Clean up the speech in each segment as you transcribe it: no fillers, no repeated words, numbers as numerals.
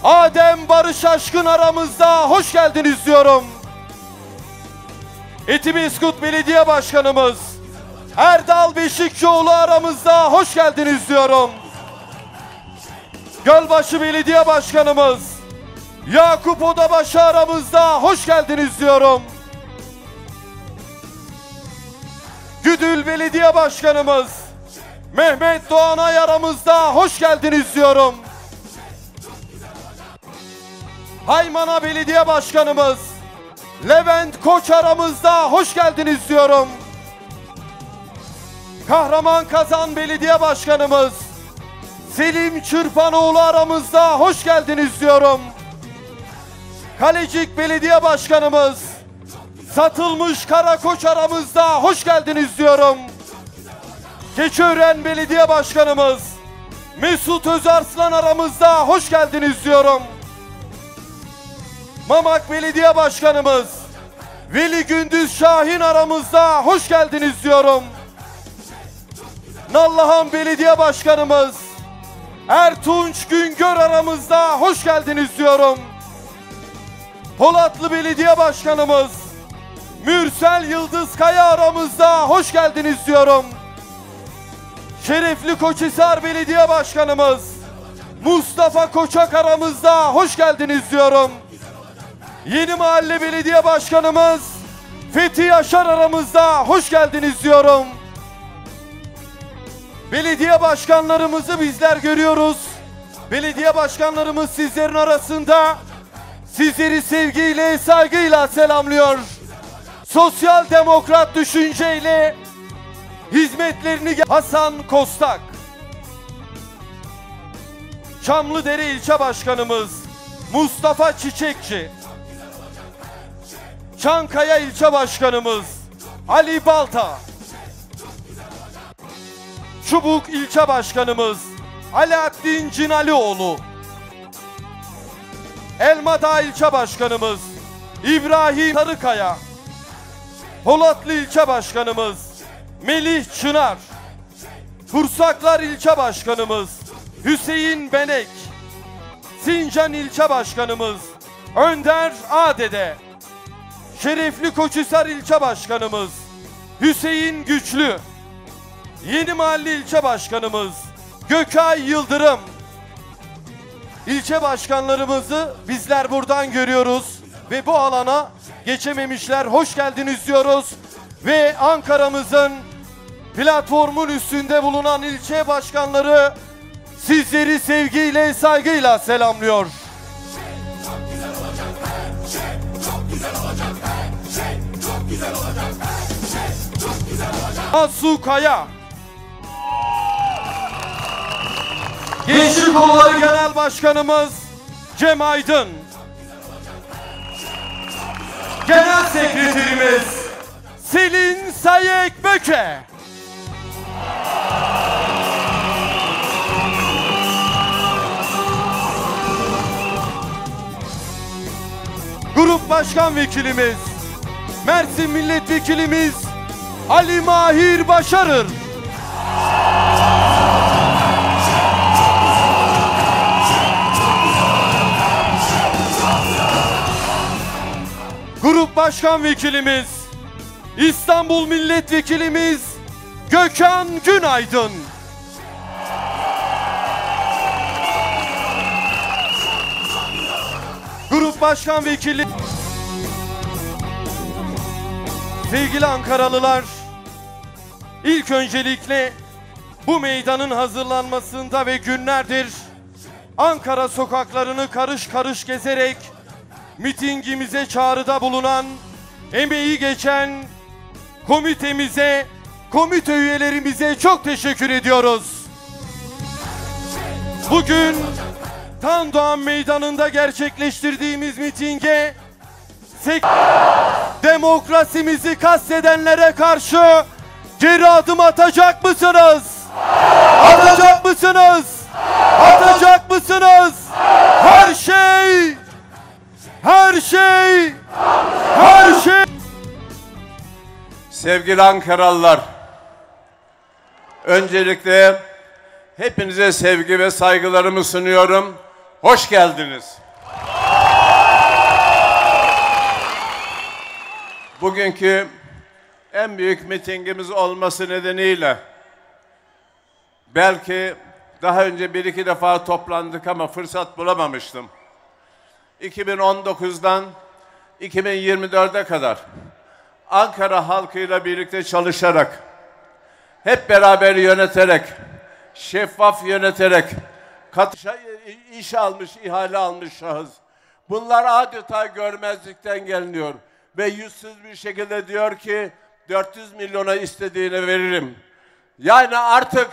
Adem Barış Aşkın aramızda, hoş geldiniz diyorum. Etimeskut Belediye Başkanımız Erdal Beşikçioğlu aramızda, hoş geldiniz diyorum. Gölbaşı Belediye Başkanımız Yakup Odabaşı aramızda, hoş geldiniz diyorum. Güdül Belediye Başkanımız Mehmet Doğanay aramızda, hoş geldiniz diyorum. Haymana Belediye Başkanımız Levent Koç aramızda, hoş geldiniz diyorum. Kahramanmaraş Belediye Başkanımız Selim Çırpanoğlu aramızda, hoş geldiniz diyorum. Kalecik Belediye Başkanımız Satılmış Karakoç aramızda, hoş geldiniz diyorum. Keçiören Belediye Başkanımız Mesut Özarslan aramızda, hoş geldiniz diyorum. Mamak Belediye Başkanımız Veli Gündüz Şahin aramızda, hoş geldiniz diyorum. Nallıhan Belediye Başkanımız Ertunç Güngör aramızda, hoş geldiniz diyorum. Polatlı Belediye Başkanımız Mürsel Yıldız Kaya aramızda, hoş geldiniz diyorum. Şerefli Koçhisar Belediye Başkanımız Mustafa Koçak aramızda, hoş geldiniz diyorum. Yeni Mahalle Belediye Başkanımız Fethi Yaşar aramızda, hoş geldiniz diyorum. Belediye başkanlarımızı bizler görüyoruz. Belediye başkanlarımız sizlerin arasında, sizleri sevgiyle, saygıyla selamlıyor. Sosyal demokrat düşünceyle hizmetlerini Hasan Kostak. Çamlıdere İlçe Başkanımız Mustafa Çiçekçi. Çankaya İlçe Başkanımız Ali Balta. Çubuk İlçe Başkanımız Alaaddin Cinalioğlu. Elmadağ İlçe Başkanımız İbrahim Sarıkaya. Polatlı İlçe Başkanımız Melih Çınar. Kursaklar İlçe Başkanımız Hüseyin Benek. Sincan İlçe Başkanımız Önder Adede. Şerefli Koçhisar İlçe Başkanımız Hüseyin Güçlü. Yeni Mahalle İlçe Başkanımız Gökay Yıldırım. İlçe başkanlarımızı bizler buradan görüyoruz ve bu alana geçememişler, hoş geldiniz diyoruz. Ve Ankara'mızın platformun üstünde bulunan ilçe başkanları sizleri sevgiyle, saygıyla selamlıyor. Çok güzel olacak her şey, çok güzel olacak her şey, çok güzel olacak her şey, çok güzel olacak. Asu Kaya. Gençlik Kolları Genel Başkanımız Cem Aydın. Genel Sekreterimiz Selin Sayek Böke. Grup Başkan Vekilimiz Mersin Milletvekilimiz Ali Mahir Başarır. Grup Başkan Vekilimiz İstanbul Milletvekilimiz Gökhan Günaydın. Grup Başkan Vekili. Sevgili Ankaralılar, ilk öncelikle bu meydanın hazırlanmasında ve günlerdir Ankara sokaklarını karış karış gezerek mitingimize çağrıda bulunan, emeği geçen komitemize, komite üyelerimize çok teşekkür ediyoruz. Bugün Tandoğan Meydanı'nda gerçekleştirdiğimiz mitinge demokrasimizi kastedenlere karşı geri adım atacak mısınız? Atacak mısınız? Atacak mısınız? Her şey, her şey, her şey. Sevgili Ankaralılar, öncelikle hepinize sevgi ve saygılarımı sunuyorum. hoş geldiniz. Bugünkü en büyük mitingimiz olması nedeniyle belki daha önce bir iki defa toplandık ama fırsat bulamamıştım. 2019'dan 2024'e kadar Ankara halkıyla birlikte çalışarak, hep beraber yöneterek, şeffaf yöneterek, iş almış, ihale almış şahıs. Bunlar adeta görmezlikten geliniyor ve yüzsüz bir şekilde diyor ki 400 milyona istediğini veririm. Yani artık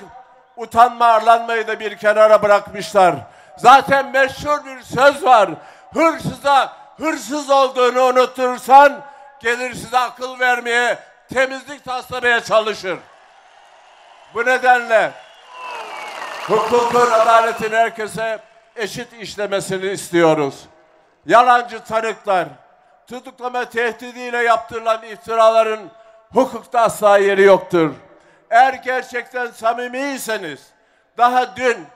utanma, arlanmayı da bir kenara bırakmışlar. Zaten meşhur bir söz var. Hırsıza hırsız olduğunu unutursan gelir size akıl vermeye, temizlik taslamaya çalışır. Bu nedenle hukukun, adaletin herkese eşit işlemesini istiyoruz. Yalancı tanıklar, tutuklama tehdidiyle yaptırılan iftiraların hukukta asla yeri yoktur. Eğer gerçekten samimiyseniz, daha dün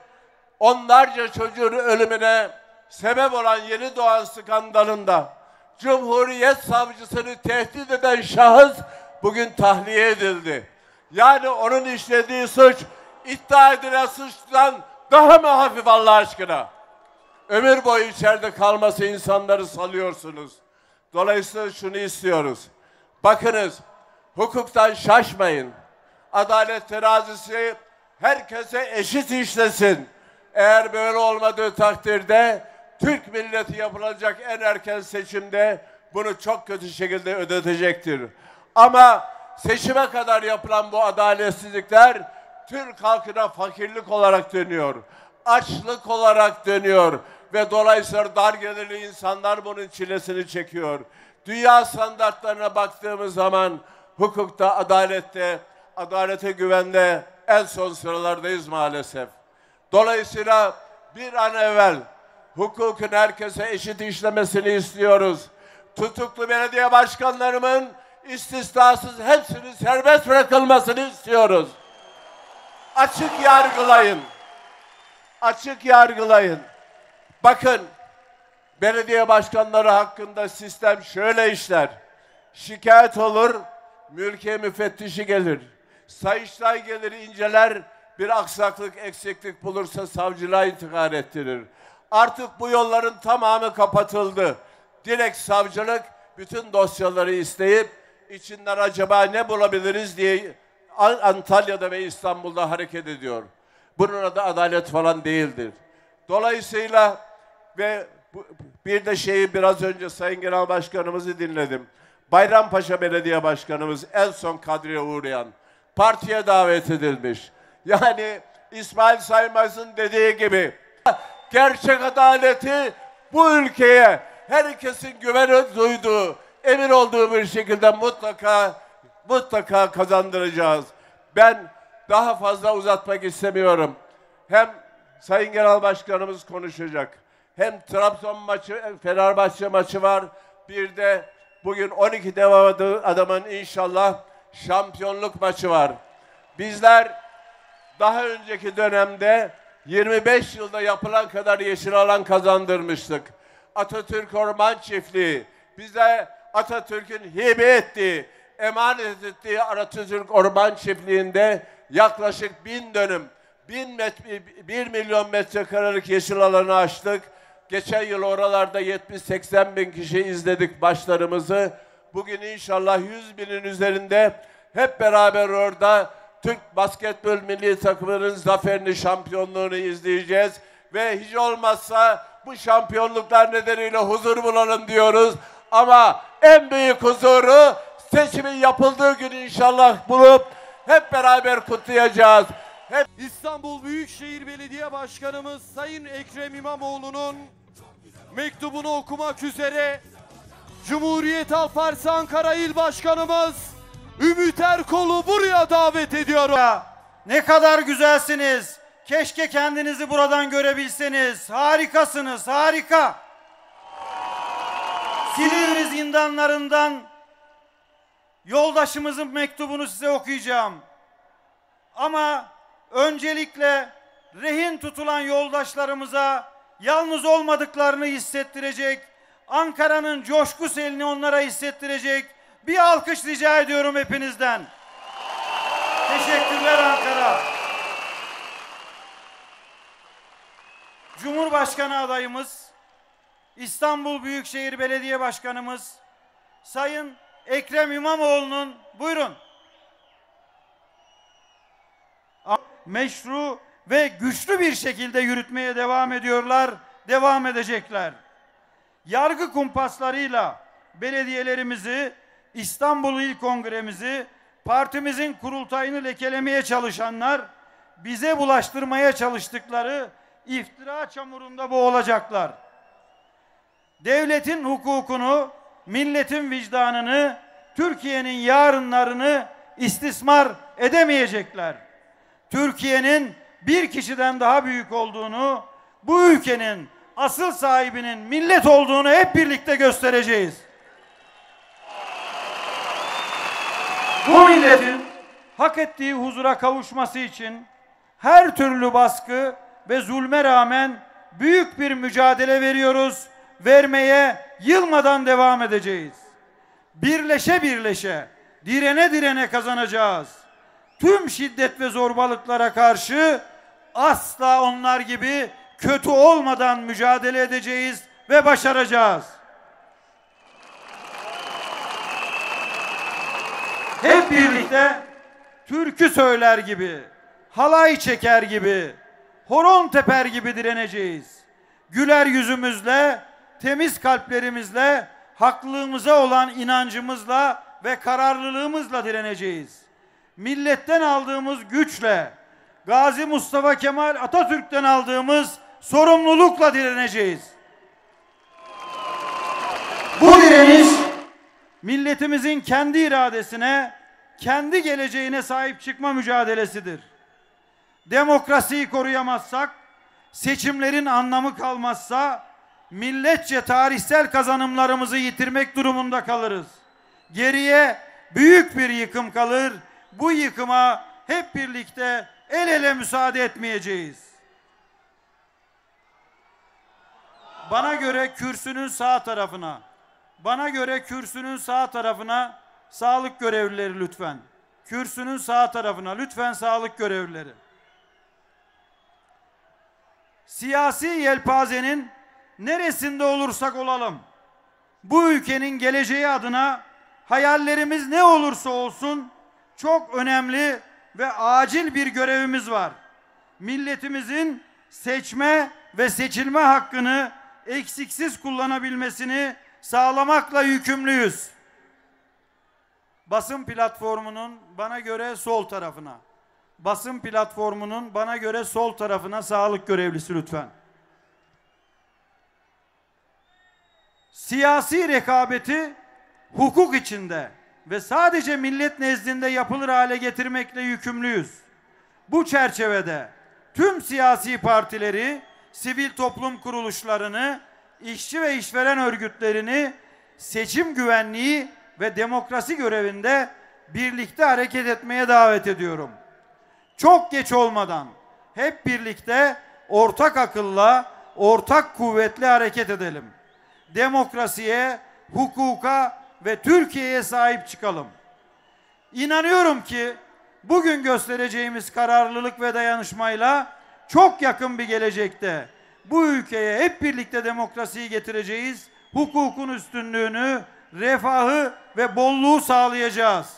onlarca çocuğun ölümüne sebep olan yeni doğan skandalında Cumhuriyet Savcısını tehdit eden şahıs bugün tahliye edildi. Yani onun işlediği suç iddia edilen suçtan daha mı hafif Allah aşkına? Ömür boyu içeride kalması insanları salıyorsunuz. Dolayısıyla şunu istiyoruz. Bakınız, hukuktan şaşmayın. Adalet terazisi herkese eşit işlesin. Eğer böyle olmadığı takdirde Türk milleti yapılacak en erken seçimde bunu çok kötü şekilde ödetecektir. Ama seçime kadar yapılan bu adaletsizlikler Türk halkına fakirlik olarak dönüyor. Açlık olarak dönüyor ve dolayısıyla dar gelirli insanlar bunun çilesini çekiyor. Dünya standartlarına baktığımız zaman hukukta, adalette, adalete güvende en son sıralardayız maalesef. Dolayısıyla bir an evvel hukukun herkese eşit işlemesini istiyoruz. Tutuklu belediye başkanlarımın istisnasız hepsinin serbest bırakılmasını istiyoruz. Açık yargılayın. Açık yargılayın. Bakın, belediye başkanları hakkında sistem şöyle işler. Şikayet olur, mülkiye müfettişi gelir. Sayıştay gelir, inceler, bir aksaklık, eksiklik bulursa savcılığa intikal ettirir. Artık bu yolların tamamı kapatıldı. Direkt savcılık bütün dosyaları isteyip içinden acaba ne bulabiliriz diye Antalya'da ve İstanbul'da hareket ediyor. Bunun adı adalet falan değildir. Dolayısıyla ve bir de şeyi biraz önce Sayın Genel Başkanımızı dinledim. Bayrampaşa Belediye Başkanımız en son Kadriye uğrayan partiye davet edilmiş. Yani İsmail Saymaz'ın dediği gibi gerçek adaleti bu ülkeye herkesin güven duyduğu, emin olduğu bir şekilde mutlaka kazandıracağız. Ben daha fazla uzatmak istemiyorum. Hem Sayın Genel Başkanımız konuşacak. Hem Trabzon maçı, Fenerbahçe maçı var. Bir de bugün 12 dev adamın inşallah şampiyonluk maçı var. Bizler daha önceki dönemde 25 yılda yapılan kadar yeşil alan kazandırmıştık. Atatürk Orman Çiftliği bize Atatürk'ün hibe ettiği, emanet ettiği Atatürk Orman Çiftliği'nde yaklaşık 1000 dönüm, 1 milyon metrekarelik yeşil alanı açtık. Geçen yıl oralarda 70-80 bin kişi izledik başlarımızı. Bugün inşallah 100 binin üzerinde hep beraber orada Türk basketbol milli takımının zaferini, şampiyonluğunu izleyeceğiz. Ve hiç olmazsa bu şampiyonluklar nedeniyle huzur bulalım diyoruz. Ama en büyük huzuru seçimin yapıldığı gün inşallah bulup hep beraber kutlayacağız. İstanbul Büyükşehir Belediye Başkanımız Sayın Ekrem İmamoğlu'nun mektubunu okumak üzere Cumhuriyet Halk Partisi Ankara İl Başkanımız Ümit Erkol'u buraya davet ediyorum. Ne kadar güzelsiniz. Keşke kendinizi buradan görebilseniz. Harikasınız, harika. Silivri zindanlarından yoldaşımızın mektubunu size okuyacağım. Ama öncelikle rehin tutulan yoldaşlarımıza yalnız olmadıklarını hissettirecek, Ankara'nın coşku selini onlara hissettirecek bir alkış rica ediyorum hepinizden. Teşekkürler Ankara. Cumhurbaşkanı adayımız, İstanbul Büyükşehir Belediye Başkanımız Sayın Ekrem İmamoğlu'nun, buyurun, meşru ve güçlü bir şekilde yürütmeye devam ediyorlar, devam edecekler. Yargı kumpaslarıyla belediyelerimizi, İstanbul İl Kongremizi, partimizin kurultayını lekelemeye çalışanlar, bize bulaştırmaya çalıştıkları iftira çamurunda boğulacaklar. Devletin hukukunu, milletin vicdanını, Türkiye'nin yarınlarını istismar edemeyecekler. Türkiye'nin bir kişiden daha büyük olduğunu, bu ülkenin asıl sahibinin millet olduğunu hep birlikte göstereceğiz. Bu milletin hak ettiği huzura kavuşması için her türlü baskı ve zulme rağmen büyük bir mücadele veriyoruz. Vermeye yılmadan devam edeceğiz. Birleşe birleşe, direne direne kazanacağız. Tüm şiddet ve zorbalıklara karşı asla onlar gibi kötü olmadan mücadele edeceğiz ve başaracağız. Hep birlikte türkü söyler gibi, halay çeker gibi, horon teper gibi direneceğiz. Güler yüzümüzle, temiz kalplerimizle, haklılığımıza olan inancımızla ve kararlılığımızla direneceğiz. Milletten aldığımız güçle, Gazi Mustafa Kemal Atatürk'ten aldığımız sorumlulukla direneceğiz. Bu direniş, milletimizin kendi iradesine, kendi geleceğine sahip çıkma mücadelesidir. Demokrasiyi koruyamazsak, seçimlerin anlamı kalmazsa, milletçe tarihsel kazanımlarımızı yitirmek durumunda kalırız. Geriye büyük bir yıkım kalır. Bu yıkıma hep birlikte el ele müsaade etmeyeceğiz. Bana göre kürsünün sağ tarafına, sağlık görevlileri lütfen. Kürsünün sağ tarafına lütfen sağlık görevlileri. Siyasi yelpazenin neresinde olursak olalım, bu ülkenin geleceği adına hayallerimiz ne olursa olsun çok önemli ve acil bir görevimiz var. Milletimizin seçme ve seçilme hakkını eksiksiz kullanabilmesini sağlamakla yükümlüyüz. Basın platformunun bana göre sol tarafına sağlık görevlisi lütfen. Siyasi rekabeti hukuk içinde ve sadece millet nezdinde yapılır hale getirmekle yükümlüyüz. Bu çerçevede tüm siyasi partileri, sivil toplum kuruluşlarını, işçi ve işveren örgütlerini seçim güvenliği ve demokrasi görevinde birlikte hareket etmeye davet ediyorum. Çok geç olmadan hep birlikte ortak akılla, ortak kuvvetle hareket edelim. Demokrasiye, hukuka ve Türkiye'ye sahip çıkalım. İnanıyorum ki bugün göstereceğimiz kararlılık ve dayanışmayla çok yakın bir gelecekte bu ülkeye hep birlikte demokrasiyi getireceğiz. Hukukun üstünlüğünü, refahı ve bolluğu sağlayacağız.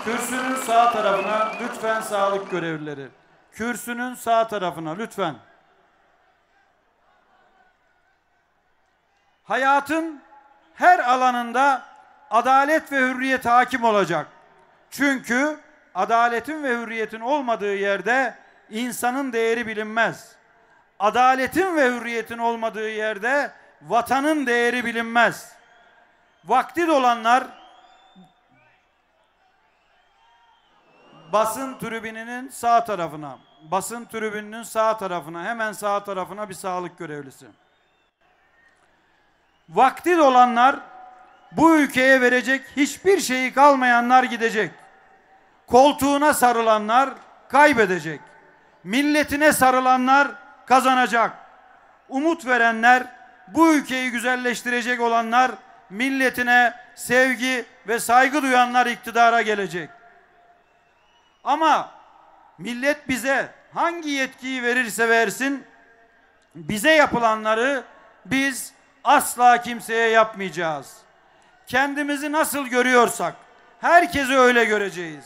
Kürsünün sağ tarafına lütfen sağlık görevlileri. Kürsünün sağ tarafına lütfen. Hayatın her alanında adalet ve hürriyet hakim olacak. Çünkü adaletin ve hürriyetin olmadığı yerde insanın değeri bilinmez. Adaletin ve hürriyetin olmadığı yerde vatanın değeri bilinmez. Vakti dolanlar basın tribününün sağ tarafına, hemen sağ tarafına bir sağlık görevlisi. Vakti dolanlar, bu ülkeye verecek hiçbir şeyi kalmayanlar gidecek. Koltuğuna sarılanlar, kaybedecek. Milletine sarılanlar kazanacak. Umut verenler, bu ülkeyi güzelleştirecek olanlar, milletine sevgi ve saygı duyanlar iktidara gelecek. Ama millet bize hangi yetkiyi verirse versin, bize yapılanları biz asla kimseye yapmayacağız. Kendimizi nasıl görüyorsak herkesi öyle göreceğiz.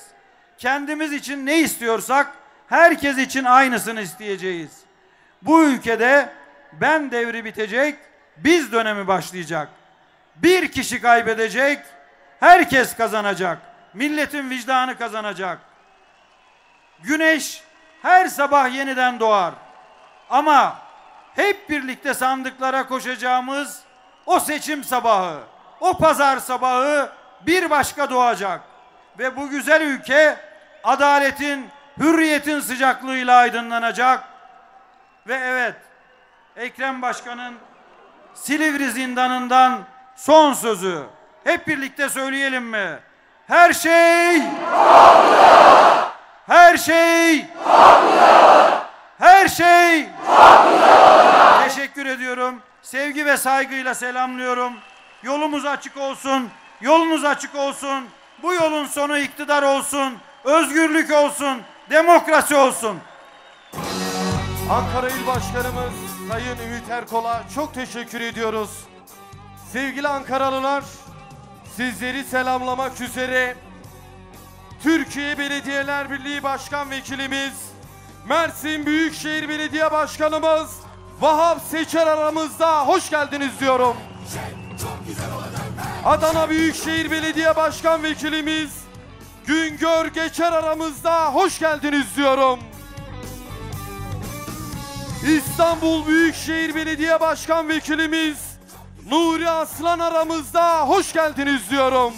Kendimiz için ne istiyorsak herkes için aynısını isteyeceğiz. Bu ülkede ben devri bitecek, biz dönemi başlayacak. Bir kişi kaybedecek, herkes kazanacak. Milletin vicdanı kazanacak. Güneş her sabah yeniden doğar. Ama hep birlikte sandıklara koşacağımız o seçim sabahı, o pazar sabahı bir başka doğacak. Ve bu güzel ülke adaletin, hürriyetin sıcaklığıyla aydınlanacak. Ve evet, Ekrem Başkan'ın Silivri zindanından son sözü. Hep birlikte söyleyelim mi? Her şey her şey her şey Teşekkür ediyorum. Sevgi ve saygıyla selamlıyorum. Yolumuz açık olsun. Yolunuz açık olsun. Bu yolun sonu iktidar olsun. Özgürlük olsun. Demokrasi olsun. Ankara İl Başkanımız Sayın Ümit Erkol'a çok teşekkür ediyoruz. Sevgili Ankaralılar, sizleri selamlamak üzere Türkiye Belediyeler Birliği Başkan Vekilimiz, Mersin Büyükşehir Belediye Başkanımız Vahap Seçer aramızda, hoş geldiniz diyorum. Adana Büyükşehir Belediye Başkan Vekilimiz Güngör Geçer aramızda, hoş geldiniz diyorum. İstanbul Büyükşehir Belediye Başkan Vekilimiz Nuri Aslan aramızda, hoş geldiniz diyorum.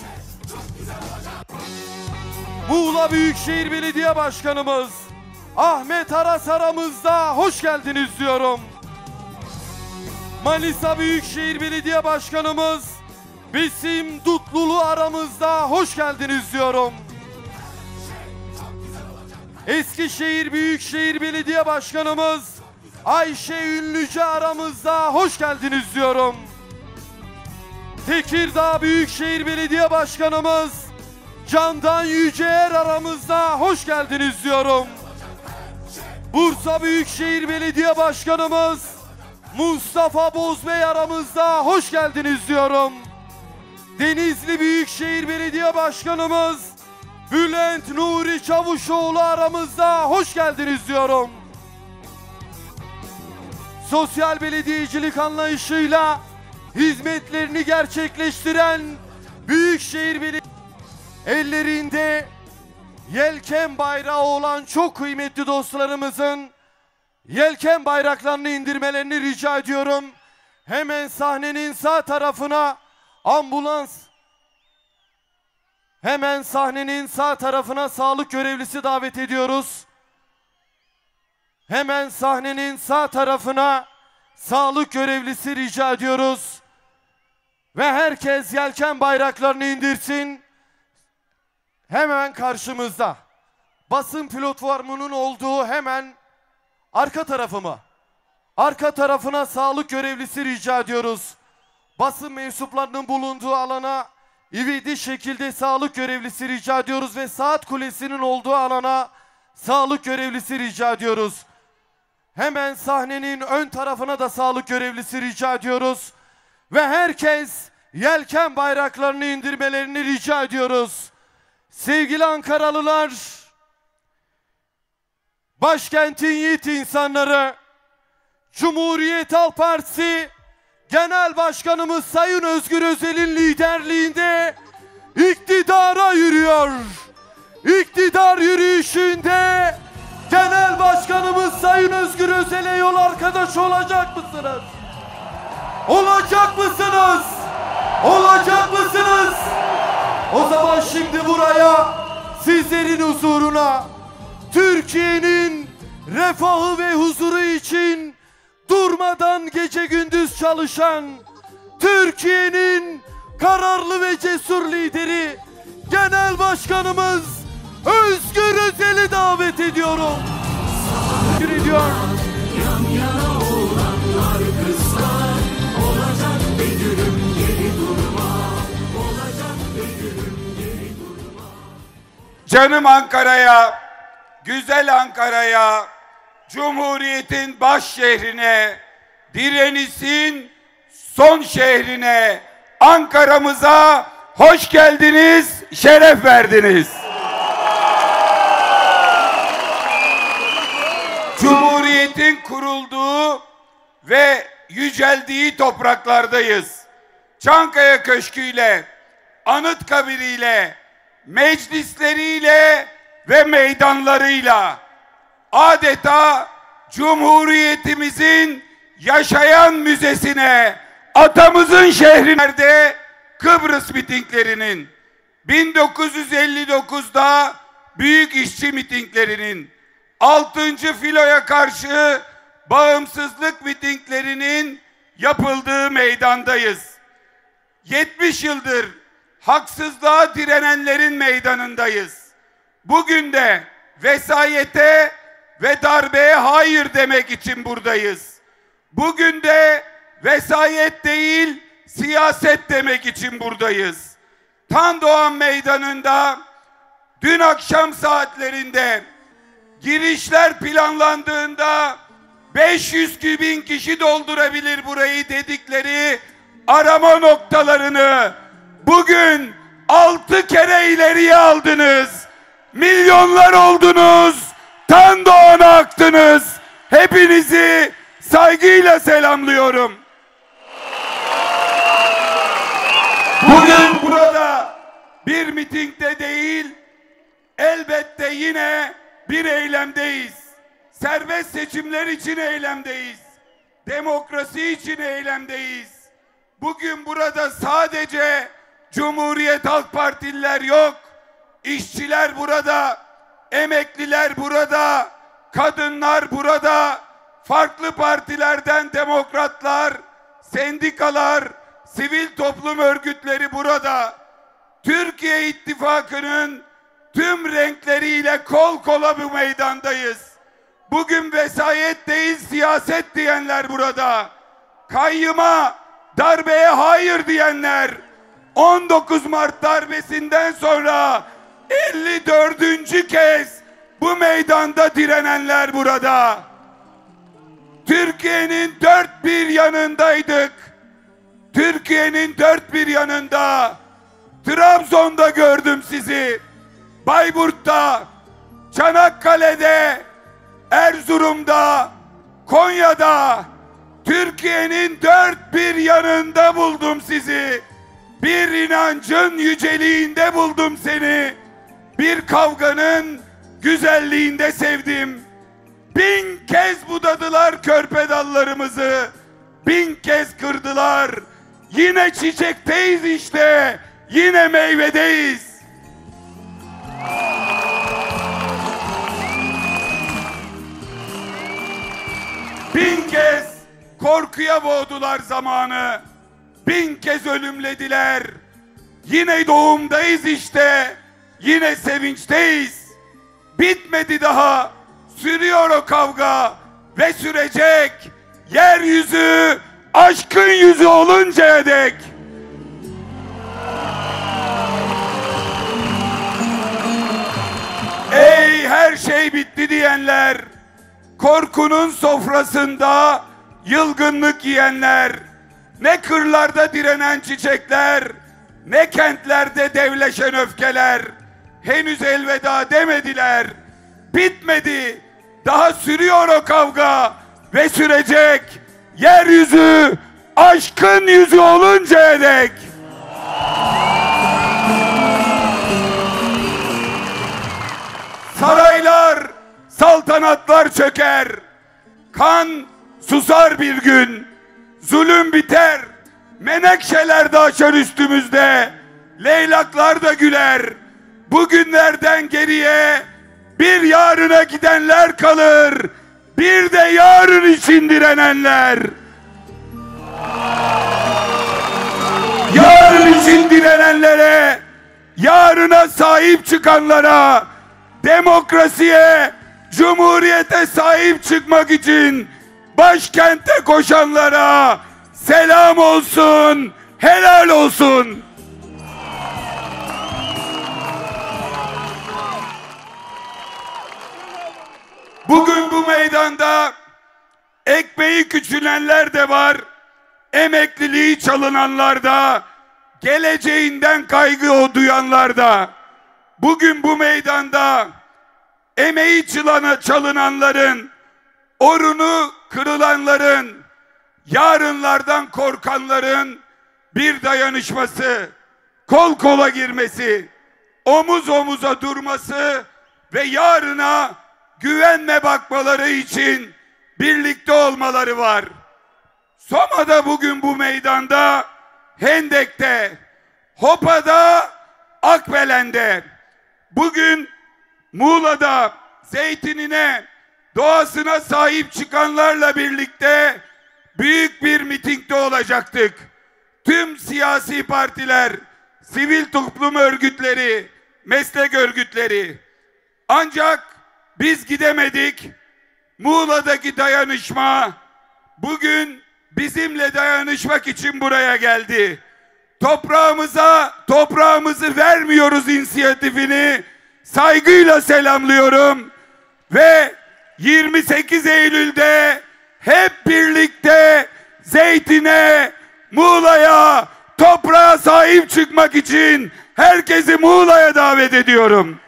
Muğla Büyükşehir Belediye Başkanımız Ahmet Aras aramızda, hoş geldiniz diyorum. Manisa Büyükşehir Belediye Başkanımız Besim Dutlulu aramızda, hoş geldiniz diyorum. Eskişehir Büyükşehir Belediye Başkanımız Ayşe Ünlüce aramızda, hoş geldiniz diyorum. Tekirdağ Büyükşehir Belediye Başkanımız Candan Yüceer aramızda, hoş geldiniz diyorum. Bursa Büyükşehir Belediye Başkanımız Mustafa Bozbey aramızda, hoş geldiniz diyorum. Denizli Büyükşehir Belediye Başkanımız Bülent Nuri Çavuşoğlu aramızda, hoş geldiniz diyorum. Sosyal belediyecilik anlayışıyla hizmetlerini gerçekleştiren Büyükşehir Belediye ellerinde yelken bayrağı olan çok kıymetli dostlarımızın yelken bayraklarını indirmelerini rica ediyorum. Hemen sahnenin sağ tarafına sağlık görevlisi davet ediyoruz. Hemen sahnenin sağ tarafına sağlık görevlisi rica ediyoruz. Ve herkes yelken bayraklarını indirsin. Hemen karşımızda basın platformunun olduğu hemen arka tarafına sağlık görevlisi rica ediyoruz. Basın mensuplarının bulunduğu alana ivedi şekilde sağlık görevlisi rica ediyoruz ve saat kulesinin olduğu alana sağlık görevlisi rica ediyoruz. Hemen sahnenin ön tarafına da sağlık görevlisi rica ediyoruz. Ve herkes yelken bayraklarını indirmelerini rica ediyoruz. Sevgili Ankaralılar, başkentin yiğit insanları, Cumhuriyet Halk Partisi Genel Başkanımız Sayın Özgür Özel'in liderliğinde iktidara yürüyor. İktidar yürüyüşünde Genel Başkanımız Sayın Özgür Özel'e yol arkadaş olacak mısınız? Olacak mısınız? Olacak mısınız? O zaman şimdi buraya sizlerin huzuruna Türkiye'nin refahı ve huzuru için durmadan gece gündüz çalışan Türkiye'nin kararlı ve cesur lideri Genel Başkanımız Özgür Özel'i davet ediyorum. Teşekkür ediyorum. Canım Ankara'ya, güzel Ankara'ya, Cumhuriyet'in baş şehrine, Direniş'in son şehrine, Ankara'mıza hoş geldiniz, şeref verdiniz. Cumhuriyet'in kurulduğu ve yüceldiği topraklardayız. Çankaya Köşkü'yle, Anıtkabir'iyle, meclisleriyle ve meydanlarıyla adeta Cumhuriyetimizin yaşayan müzesine, atamızın şehrinde Kıbrıs mitinglerinin, 1959'da Büyük İşçi mitinglerinin, 6. filoya karşı bağımsızlık mitinglerinin yapıldığı meydandayız. 70 yıldır haksızlığa direnenlerin meydanındayız. Bugün de vesayete ve darbeye hayır demek için buradayız. Bugün de vesayet değil, siyaset demek için buradayız. Tan Doğan Meydanı'nda dün akşam saatlerinde girişler planlandığında 500.000 kişi doldurabilir burayı dedikleri arama noktalarını bugün 6 kere ileriye aldınız. Milyonlar oldunuz. Tan Doğan'a aktınız. Hepinizi saygıyla selamlıyorum. Bugün burada bir mitingde değil, elbette yine bir eylemdeyiz. Serbest seçimler için eylemdeyiz. Demokrasi için eylemdeyiz. Bugün burada sadece Cumhuriyet Halk Partililer yok. İşçiler burada, emekliler burada, kadınlar burada, farklı partilerden demokratlar, sendikalar, sivil toplum örgütleri burada. Türkiye İttifakı'nın tüm renkleriyle kol kola bu meydandayız. Bugün vesayet değil siyaset diyenler burada. Kayyıma, darbeye hayır diyenler, 19 Mart darbesinden sonra 54. kez bu meydanda direnenler burada. Türkiye'nin dört bir yanındaydık. Türkiye'nin dört bir yanında. Trabzon'da gördüm sizi. Bayburt'ta, Çanakkale'de, Erzurum'da, Konya'da, Türkiye'nin dört bir yanında buldum sizi. Bir inancın yüceliğinde buldum seni. Bir kavganın güzelliğinde sevdim. 1000 kez budadılar körpe dallarımızı. 1000 kez kırdılar. Yine çiçekteyiz işte. Yine meyvedeyiz. Bin kez korkuya boğdular zamanı. 1000 kez ölümlediler. Yine doğumdayız işte. Yine sevinçteyiz. Bitmedi daha. Sürüyor o kavga ve sürecek. Yeryüzü aşkın yüzü oluncaya dek. Ey her şey bitti diyenler, korkunun sofrasında yılgınlık yiyenler, ne kırlarda direnen çiçekler, ne kentlerde devleşen öfkeler, henüz elveda demediler. Bitmedi, daha sürüyor o kavga ve sürecek. Yeryüzü aşkın yüzü oluncaya dek. Saraylar, saltanatlar çöker. Kan susar bir gün. Zulüm biter. Menekşeler de açar üstümüzde. Leylaklar da güler. Bugünlerden geriye bir yarına gidenler kalır. Bir de yarın için direnenler. Yarın için direnenlere, yarına sahip çıkanlara, demokrasiye, cumhuriyete sahip çıkmak için başkente koşanlara selam olsun, helal olsun. Bugün bu meydanda ekmeği küçülenler de var, emekliliği çalınanlar da, geleceğinden kaygı duyanlar da. Bugün bu meydanda emeği çalınanların, orunu kırılanların, yarınlardan korkanların bir dayanışması, kol kola girmesi, omuz omuza durması ve yarına güvenle bakmaları için birlikte olmaları var. Soma'da bugün bu meydanda, Hendek'te, Hopa'da, Akbelen'de, bugün Muğla'da zeytinine, doğasına sahip çıkanlarla birlikte büyük bir mitingde olacaktık. Tüm siyasi partiler, sivil toplum örgütleri, meslek örgütleri. Ancak biz gidemedik. Muğla'daki dayanışma bugün bizimle dayanışmak için buraya geldi. Toprağımızı vermiyoruz inisiyatifini saygıyla selamlıyorum ve 28 Eylül'de hep birlikte Zeytin'e, Muğla'ya, toprağa sahip çıkmak için herkesi Muğla'ya davet ediyorum.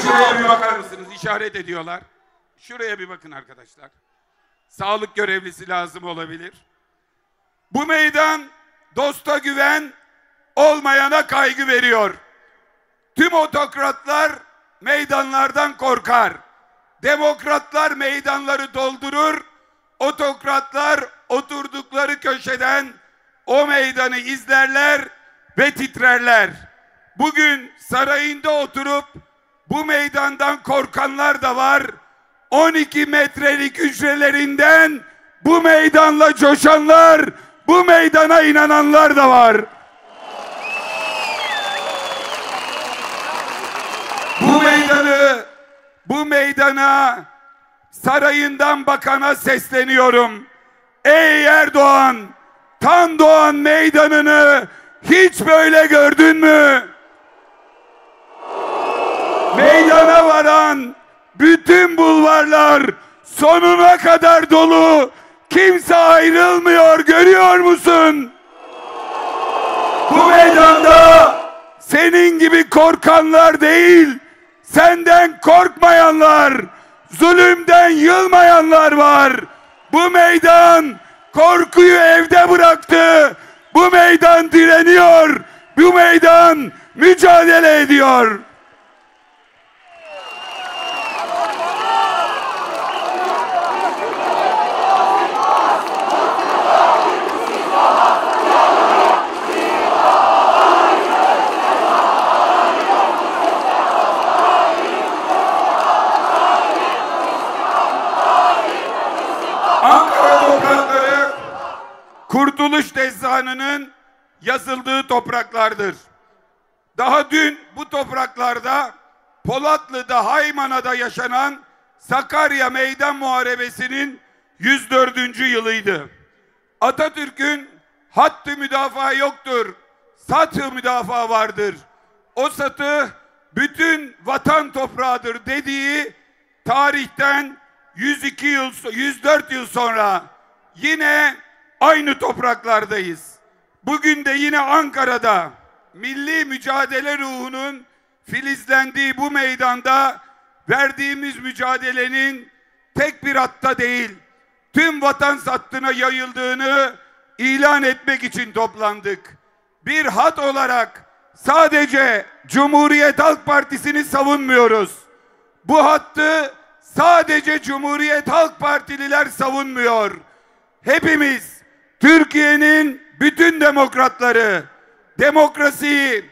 Şuraya bir bakar mısınız? İşaret ediyorlar. Şuraya bir bakın arkadaşlar. Sağlık görevlisi lazım olabilir. Bu meydan dosta güven, olmayana kaygı veriyor. Tüm otokratlar meydanlardan korkar. Demokratlar meydanları doldurur. Otokratlar oturdukları köşeden o meydanı izlerler ve titrerler. Bugün sarayında oturup bu meydandan korkanlar da var. 12 metrelik hücrelerinden bu meydanla coşanlar, bu meydana inananlar da var. Bu meydana sarayından bakana sesleniyorum. Ey Erdoğan, Tan Doğan meydanını hiç böyle gördün mü? Meydana varan bütün bulvarlar sonuna kadar dolu. Kimse ayrılmıyor, görüyor musun? Bu meydanda senin gibi korkanlar değil, senden korkmayanlar, zulümden yılmayanlar var. Bu meydan korkuyu evde bıraktı. Bu meydan direniyor. Bu meydan mücadele ediyor. Kurtuluş Destanı'nın yazıldığı topraklardır. Daha dün bu topraklarda Polatlı'da, Haymana'da yaşanan Sakarya Meydan Muharebesi'nin 104. yılıydı. Atatürk'ün hattı müdafaa yoktur, satı müdafaa vardır. O satı bütün vatan toprağıdır dediği tarihten 104 yıl sonra yine aynı topraklardayız. Bugün de yine Ankara'da milli mücadele ruhunun filizlendiği bu meydanda verdiğimiz mücadelenin tek bir hatta değil, tüm vatan hattına yayıldığını ilan etmek için toplandık. Bir hat olarak sadece Cumhuriyet Halk Partisi'ni savunmuyoruz. Bu hattı sadece Cumhuriyet Halk Partililer savunmuyor. Hepimiz, Türkiye'nin bütün demokratları, demokrasiyi,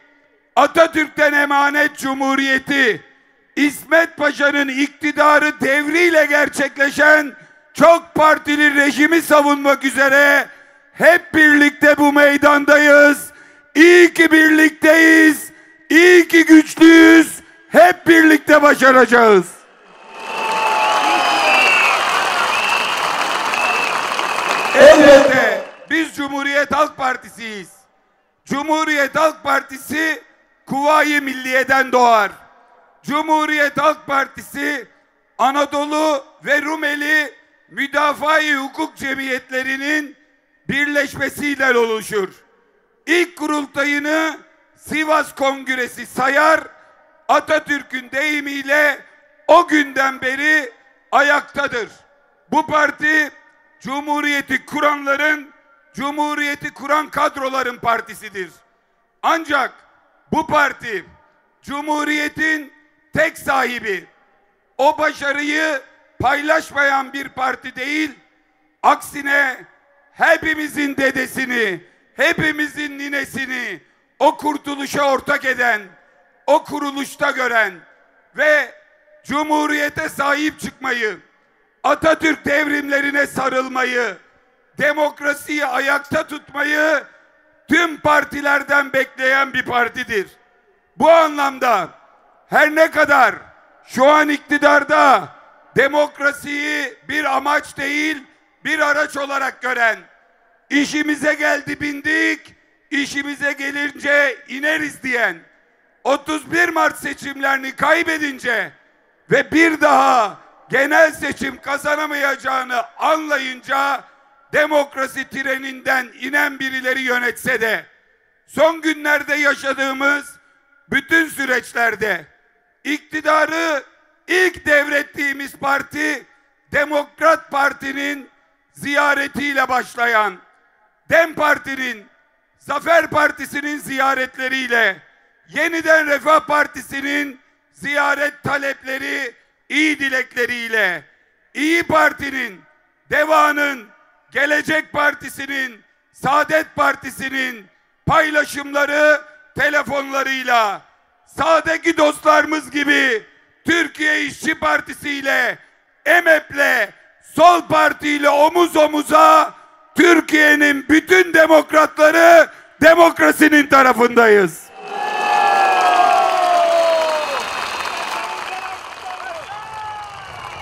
Atatürk'ten emanet cumhuriyeti, İsmet Paşa'nın iktidarı devriyle gerçekleşen çok partili rejimi savunmak üzere hep birlikte bu meydandayız. İyi ki birlikteyiz. İyi ki güçlüyüz. Hep birlikte başaracağız. Elbette biz Cumhuriyet Halk Partisi'yiz. Cumhuriyet Halk Partisi Kuvayi Milliye'den doğar. Cumhuriyet Halk Partisi Anadolu ve Rumeli Müdafaa-i Hukuk Cemiyetlerinin birleşmesiyle oluşur. İlk kurultayını Sivas Kongresi sayar, Atatürk'ün deyimiyle o günden beri ayaktadır. Bu parti Cumhuriyeti kuranların, Cumhuriyeti kuran kadroların partisidir. Ancak bu parti Cumhuriyetin tek sahibi, o başarıyı paylaşmayan bir parti değil, aksine hepimizin dedesini, hepimizin ninesini o kurtuluşa ortak eden, o kuruluşta gören ve Cumhuriyete sahip çıkmayı, Atatürk devrimlerine sarılmayı, demokrasiyi ayakta tutmayı tüm partilerden bekleyen bir partidir. Bu anlamda her ne kadar şu an iktidarda demokrasiyi bir amaç değil, bir araç olarak gören, işimize geldi bindik, işimize gelince ineriz diyen, 31 Mart seçimlerini kaybedince ve bir daha genel seçim kazanamayacağını anlayınca demokrasi treninden inen birileri yönetse de son günlerde yaşadığımız bütün süreçlerde iktidarı ilk devrettiğimiz parti Demokrat Parti'nin ziyaretiyle başlayan, DEM Parti'nin, Zafer Partisi'nin ziyaretleriyle, Yeniden Refah Partisi'nin ziyaret talepleri, iyi dilekleriyle, İyi Parti'nin, DEVA'nın, Gelecek Partisi'nin, Saadet Partisi'nin paylaşımları, telefonlarıyla, sağdaki dostlarımız gibi Türkiye İşçi Partisi ile, EMEP'le, Sol Parti ile omuz omuza Türkiye'nin bütün demokratları demokrasinin tarafındayız.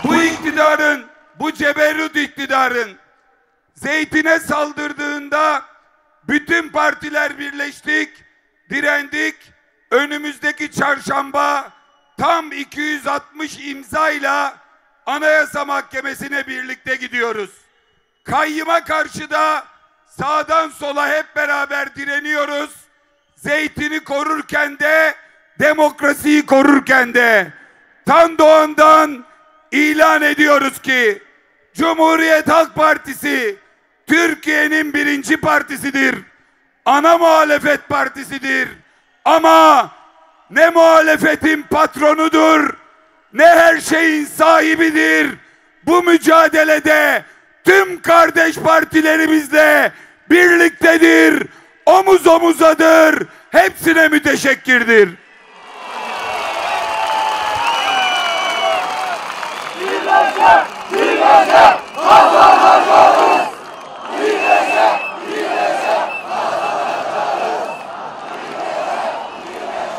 Bu iktidarın, bu ceberrut iktidarın zeytine saldırdığında bütün partiler birleştik, direndik. Önümüzdeki çarşamba tam 260 imzayla Anayasa Mahkemesi'ne birlikte gidiyoruz. Kayyıma karşı da sağdan sola hep beraber direniyoruz. Zeytini korurken de, demokrasiyi korurken de Tan Doğan'dan ilan ediyoruz ki Cumhuriyet Halk Partisi Türkiye'nin birinci partisidir. Ana muhalefet partisidir. Ama ne muhalefetin patronudur, ne her şeyin sahibidir. Bu mücadelede tüm kardeş partilerimizle birliktedir, omuz omuzadır. Hepsine müteşekkirdir.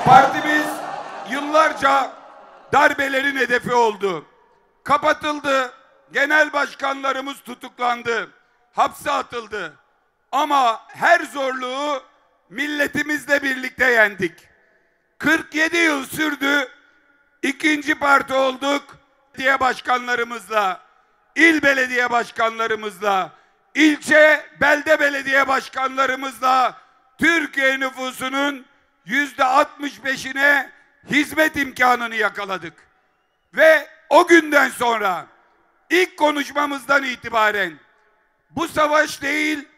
Partimiz yıllarca darbelerin hedefi oldu. Kapatıldı. Genel başkanlarımız tutuklandı. Hapse atıldı. Ama her zorluğu milletimizle birlikte yendik. 47 yıl sürdü. İkinci parti olduk. Belediye başkanlarımızla, il belediye başkanlarımızla, ilçe belde belediye başkanlarımızla Türkiye nüfusunun %65'ine hizmet imkanını yakaladık. Ve o günden sonra ilk konuşmamızdan itibaren bu savaş değil,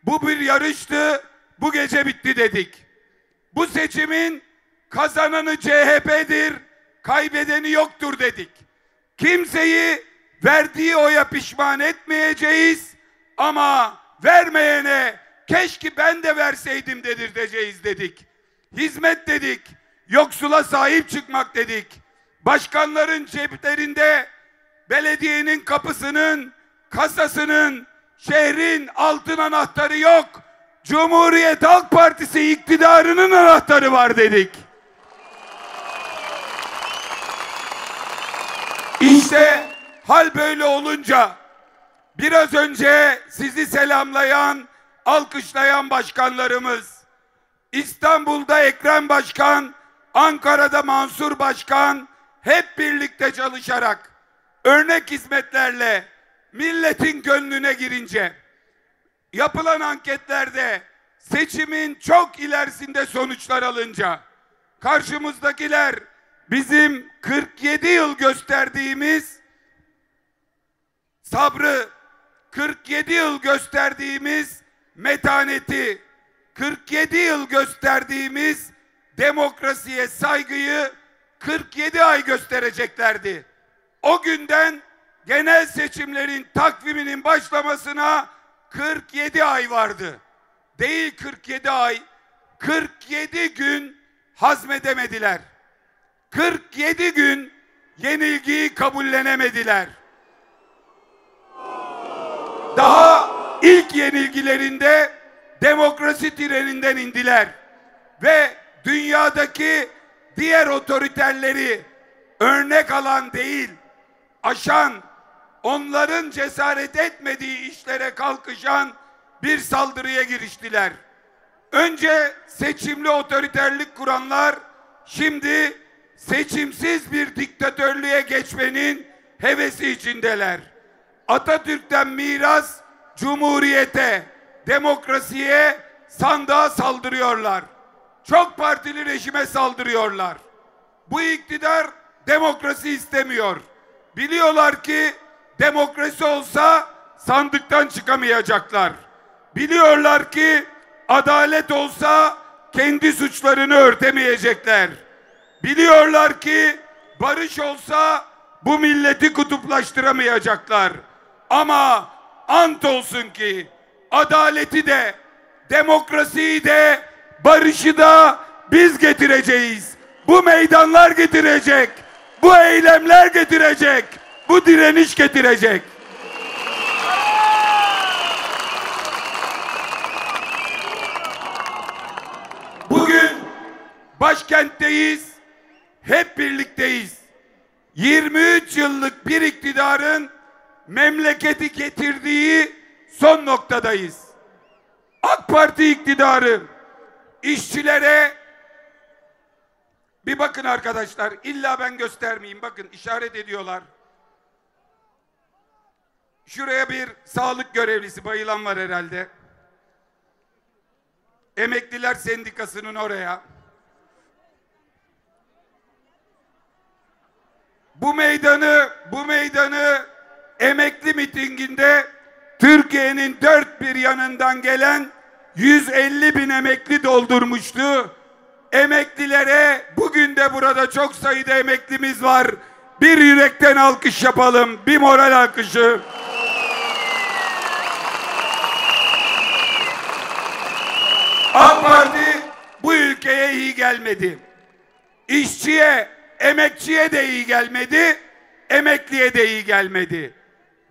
bu bir yarıştı, bu gece bitti dedik. Bu seçimin kazananı CHP'dir, kaybedeni yoktur dedik. Kimseyi verdiği oya pişman etmeyeceğiz ama vermeyene keşke ben de verseydim dedirteceğiz dedik. Hizmet dedik, yoksula sahip çıkmak dedik. Başkanların ceplerinde belediyenin kapısının, kasasının, şehrin altın anahtarı yok. Cumhuriyet Halk Partisi iktidarının anahtarı var dedik. İşte hal böyle olunca biraz önce sizi selamlayan, alkışlayan başkanlarımız, İstanbul'da Ekrem Başkan, Ankara'da Mansur Başkan hep birlikte çalışarak örnek hizmetlerle milletin gönlüne girince, yapılan anketlerde seçimin çok ilerisinde sonuçlar alınca, karşımızdakiler bizim 47 yıl gösterdiğimiz sabrı, 47 yıl gösterdiğimiz metaneti, 47 yıl gösterdiğimiz demokrasiye saygıyı 47 ay göstereceklerdi. O günden genel seçimlerin takviminin başlamasına 47 ay vardı. Değil 47 ay, 47 gün hazmedemediler. 47 gün yenilgiyi kabullenemediler. Daha ilk yenilgilerinde demokrasi treninden indiler ve dünyadaki diğer otoriterleri örnek alan değil, aşan, onların cesaret etmediği işlere kalkışan bir saldırıya giriştiler. Önce seçimli otoriterlik kuranlar, şimdi seçimsiz bir diktatörlüğe geçmenin hevesi içindeler. Atatürk'ten miras cumhuriyete, demokrasiye, sandığa saldırıyorlar. Çok partili rejime saldırıyorlar. Bu iktidar demokrasi istemiyor. Biliyorlar ki demokrasi olsa sandıktan çıkamayacaklar. Biliyorlar ki adalet olsa kendi suçlarını örtemeyecekler. Biliyorlar ki barış olsa bu milleti kutuplaştıramayacaklar. Ama ant olsun ki adaleti de, demokrasiyi de, barışı da biz getireceğiz. Bu meydanlar getirecek. Bu eylemler getirecek. Bu direniş getirecek. Bugün başkentteyiz. Hep birlikteyiz. 23 yıllık bir iktidarın memleketi getirdiği son noktadayız. AK Parti iktidarı işçilere, bir bakın arkadaşlar, illa ben göstermeyeyim, bakın işaret ediyorlar. Şuraya bir sağlık görevlisi bayılan var herhalde. Emekliler Sendikası'nın oraya. Bu meydanı emekli mitinginde Türkiye'nin dört bir yanından gelen 150 bin emekli doldurmuştu. Emeklilere, bugün de burada çok sayıda emeklimiz var. Bir yürekten alkış yapalım, bir moral alkışı. AK Parti bu ülkeye iyi gelmedi. İşçiye, emekçiye de iyi gelmedi, emekliye de iyi gelmedi.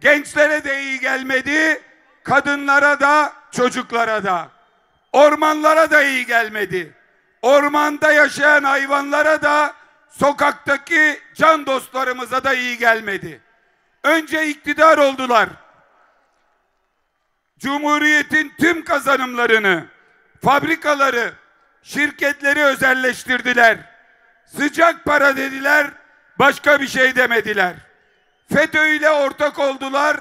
Gençlere de iyi gelmedi, kadınlara da, çocuklara da. Ormanlara da iyi gelmedi. Ormanda yaşayan hayvanlara da, sokaktaki can dostlarımıza da iyi gelmedi. Önce iktidar oldular. Cumhuriyetin tüm kazanımlarını, fabrikaları, şirketleri özelleştirdiler. Sıcak para dediler, başka bir şey demediler. FETÖ ile ortak oldular,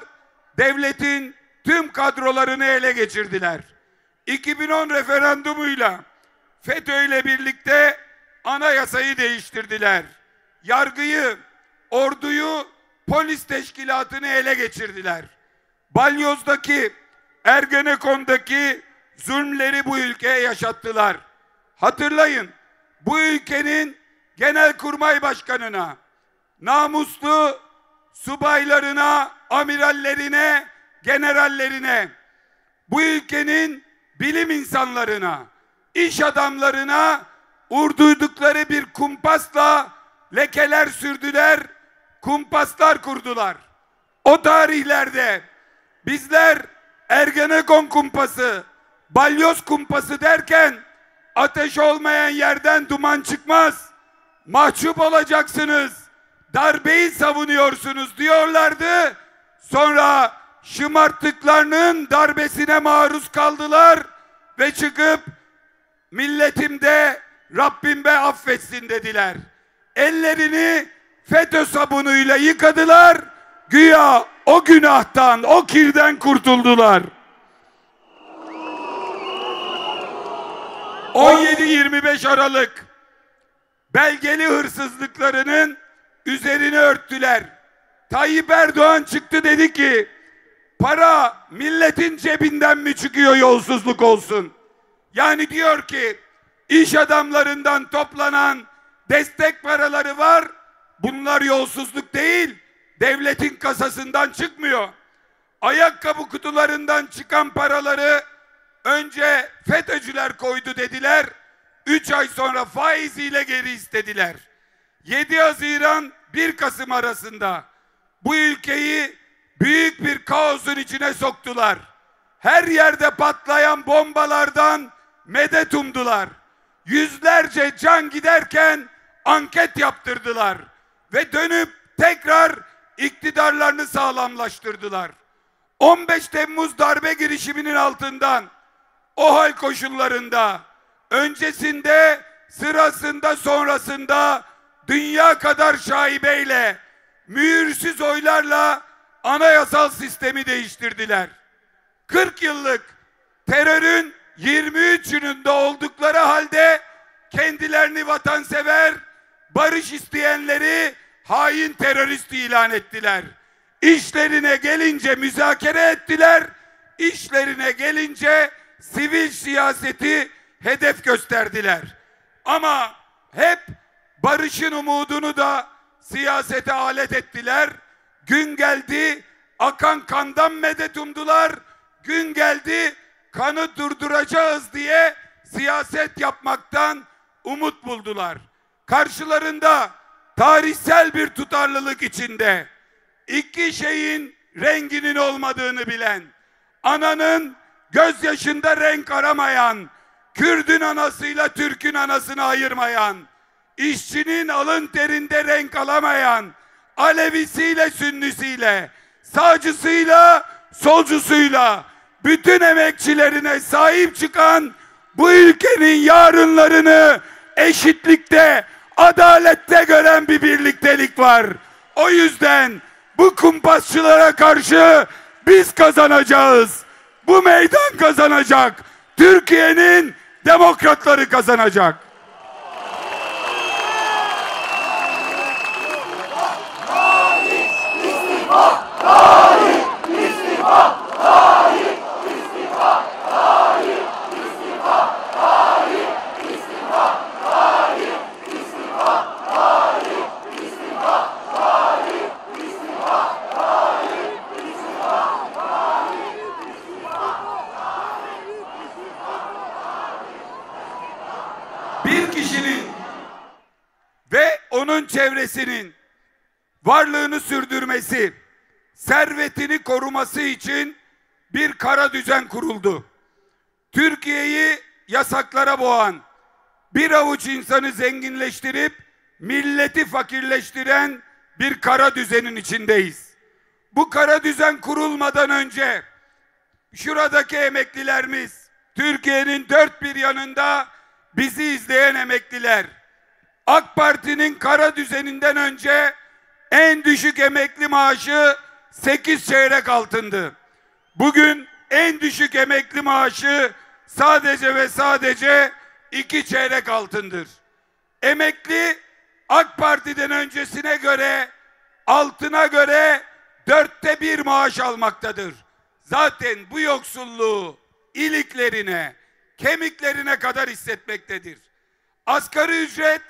devletin tüm kadrolarını ele geçirdiler. 2010 referandumuyla FETÖ ile birlikte anayasayı değiştirdiler. Yargıyı, orduyu, polis teşkilatını ele geçirdiler. Balyoz'daki, Ergenekon'daki zulümleri bu ülkeye yaşattılar. Hatırlayın, bu ülkenin Genelkurmay Başkanına, namuslu subaylarına, amirallerine, generallerine, bu ülkenin bilim insanlarına, iş adamlarına uydurdukları bir kumpasla lekeler sürdüler, kumpaslar kurdular. O tarihlerde bizler Ergenekon kumpası, balyoz kumpası derken ateş olmayan yerden duman çıkmaz. Mahcup olacaksınız. Darbeyi savunuyorsunuz diyorlardı. Sonra şımarttıklarının darbesine maruz kaldılar ve çıkıp milletim de Rabbim be affetsin dediler. Ellerini FETÖ sabunuyla yıkadılar. Güya o günahtan, o kirden kurtuldular. 17-25 Aralık belgeli hırsızlıklarının üzerini örttüler. Tayyip Erdoğan çıktı dedi ki para milletin cebinden mi çıkıyor yolsuzluk olsun? Yani diyor ki iş adamlarından toplanan destek paraları var. Bunlar yolsuzluk değil, devletin kasasından çıkmıyor. Ayakkabı kutularından çıkan paraları önce FETÖ'cüler koydu dediler. 3 ay sonra faiziyle geri istediler. 7 Haziran 1 Kasım arasında bu ülkeyi büyük bir kaosun içine soktular. Her yerde patlayan bombalardan medet umdular. Yüzlerce can giderken anket yaptırdılar ve dönüp tekrar iktidarlarını sağlamlaştırdılar. 15 Temmuz darbe girişiminin altından o hal koşullarında öncesinde, sırasında, sonrasında dünya kadar şaibeyle, mühürsüz oylarla anayasal sistemi değiştirdiler. 40 yıllık terörün 23 yılında oldukları halde kendilerini vatansever, barış isteyenleri hain terörist ilan ettiler. İşlerine gelince müzakere ettiler, işlerine gelince sivil siyaseti hedef gösterdiler. Ama hep barışın umudunu da siyasete alet ettiler. Gün geldi, akan kandan medet umdular. Gün geldi, kanı durduracağız diye siyaset yapmaktan umut buldular. Karşılarında tarihsel bir tutarlılık içinde iki şeyin renginin olmadığını bilen, ananın gözyaşında renk aramayan, Kürdün anasıyla Türk'ün anasını ayırmayan, işçinin alın terinde renk alamayan, Alevisiyle Sünnisiyle, sağcısıyla solcusuyla, bütün emekçilerine sahip çıkan bu ülkenin yarınlarını eşitlikte, adalette gören bir birliktelik var. O yüzden bu kumpasçılara karşı biz kazanacağız. Bu meydan kazanacak. Türkiye'nin demokratları kazanacak. Bir kişinin ve onun çevresinin varlığını sürdürmesi, servetini koruması için bir kara düzen kuruldu. Türkiye'yi yasaklara boğan, bir avuç insanı zenginleştirip milleti fakirleştiren bir kara düzenin içindeyiz. Bu kara düzen kurulmadan önce şuradaki emeklilerimiz, Türkiye'nin dört bir yanında bizi izleyen emekliler, AK Parti'nin kara düzeninden önce en düşük emekli maaşı 8 çeyrek altındı. Bugün en düşük emekli maaşı sadece ve sadece 2 çeyrek altındır. Emekli AK Parti'den öncesine göre, altına göre 1/4 maaş almaktadır. Zaten bu yoksulluğu iliklerine, kemiklerine kadar hissetmektedir. Asgari ücret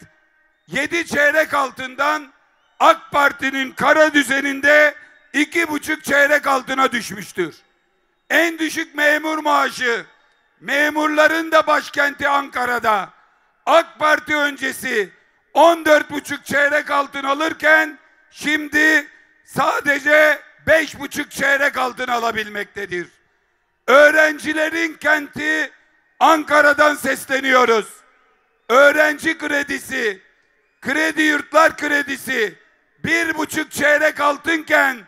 7 çeyrek altından AK Parti'nin kara düzeninde 2,5 çeyrek altına düşmüştür. En düşük memur maaşı, memurların da başkenti Ankara'da AK Parti öncesi 14,5 çeyrek altın alırken şimdi sadece 5,5 çeyrek altın alabilmektedir. Öğrencilerin kenti Ankara'dan sesleniyoruz. Öğrenci kredisi, kredi yurtlar kredisi 1,5 çeyrek altınken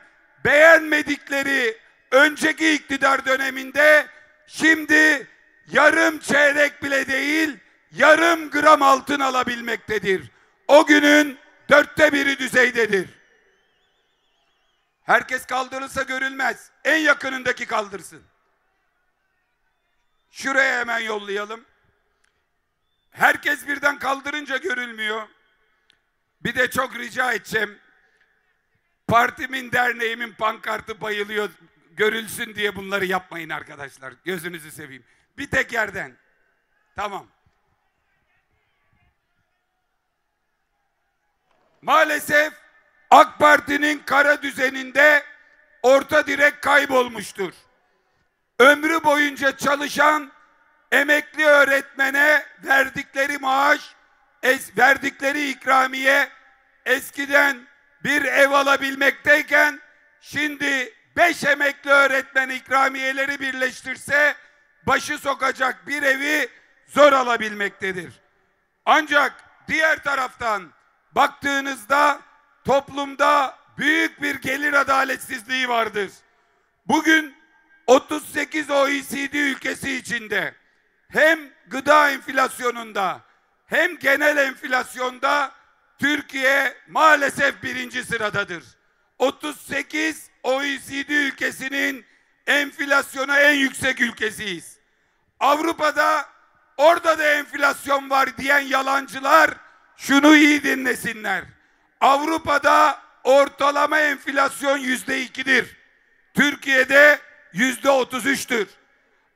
beğenmedikleri önceki iktidar döneminde şimdi yarım çeyrek bile değil, yarım gram altın alabilmektedir. O günün 1/4 düzeydedir. Herkes kaldırılsa görülmez. En yakınındaki kaldırsın. Şuraya hemen yollayalım. Herkes birden kaldırınca görülmüyor. Bir de çok rica edeceğim. Partimin, derneğimin pankartı bayılıyor, görülsün diye bunları yapmayın arkadaşlar. Gözünüzü seveyim. Bir tek yerden. Tamam. Maalesef AK Parti'nin kara düzeninde orta direk kaybolmuştur. Ömrü boyunca çalışan emekli öğretmene verdikleri maaş, verdikleri ikramiye eskiden bir ev alabilmekteyken şimdi 5 emekli öğretmen ikramiyeleri birleştirse başı sokacak bir evi zor alabilmektedir. Ancak diğer taraftan baktığınızda toplumda büyük bir gelir adaletsizliği vardır. Bugün 38 OECD ülkesi içinde hem gıda enflasyonunda hem genel enflasyonda Türkiye maalesef 1. sıradadır. 38 OECD ülkesinin enflasyonu en yüksek ülkesiyiz. Avrupa'da orada da enflasyon var diyen yalancılar şunu iyi dinlesinler. Avrupa'da ortalama enflasyon %2'dir. Türkiye'de %33'tür.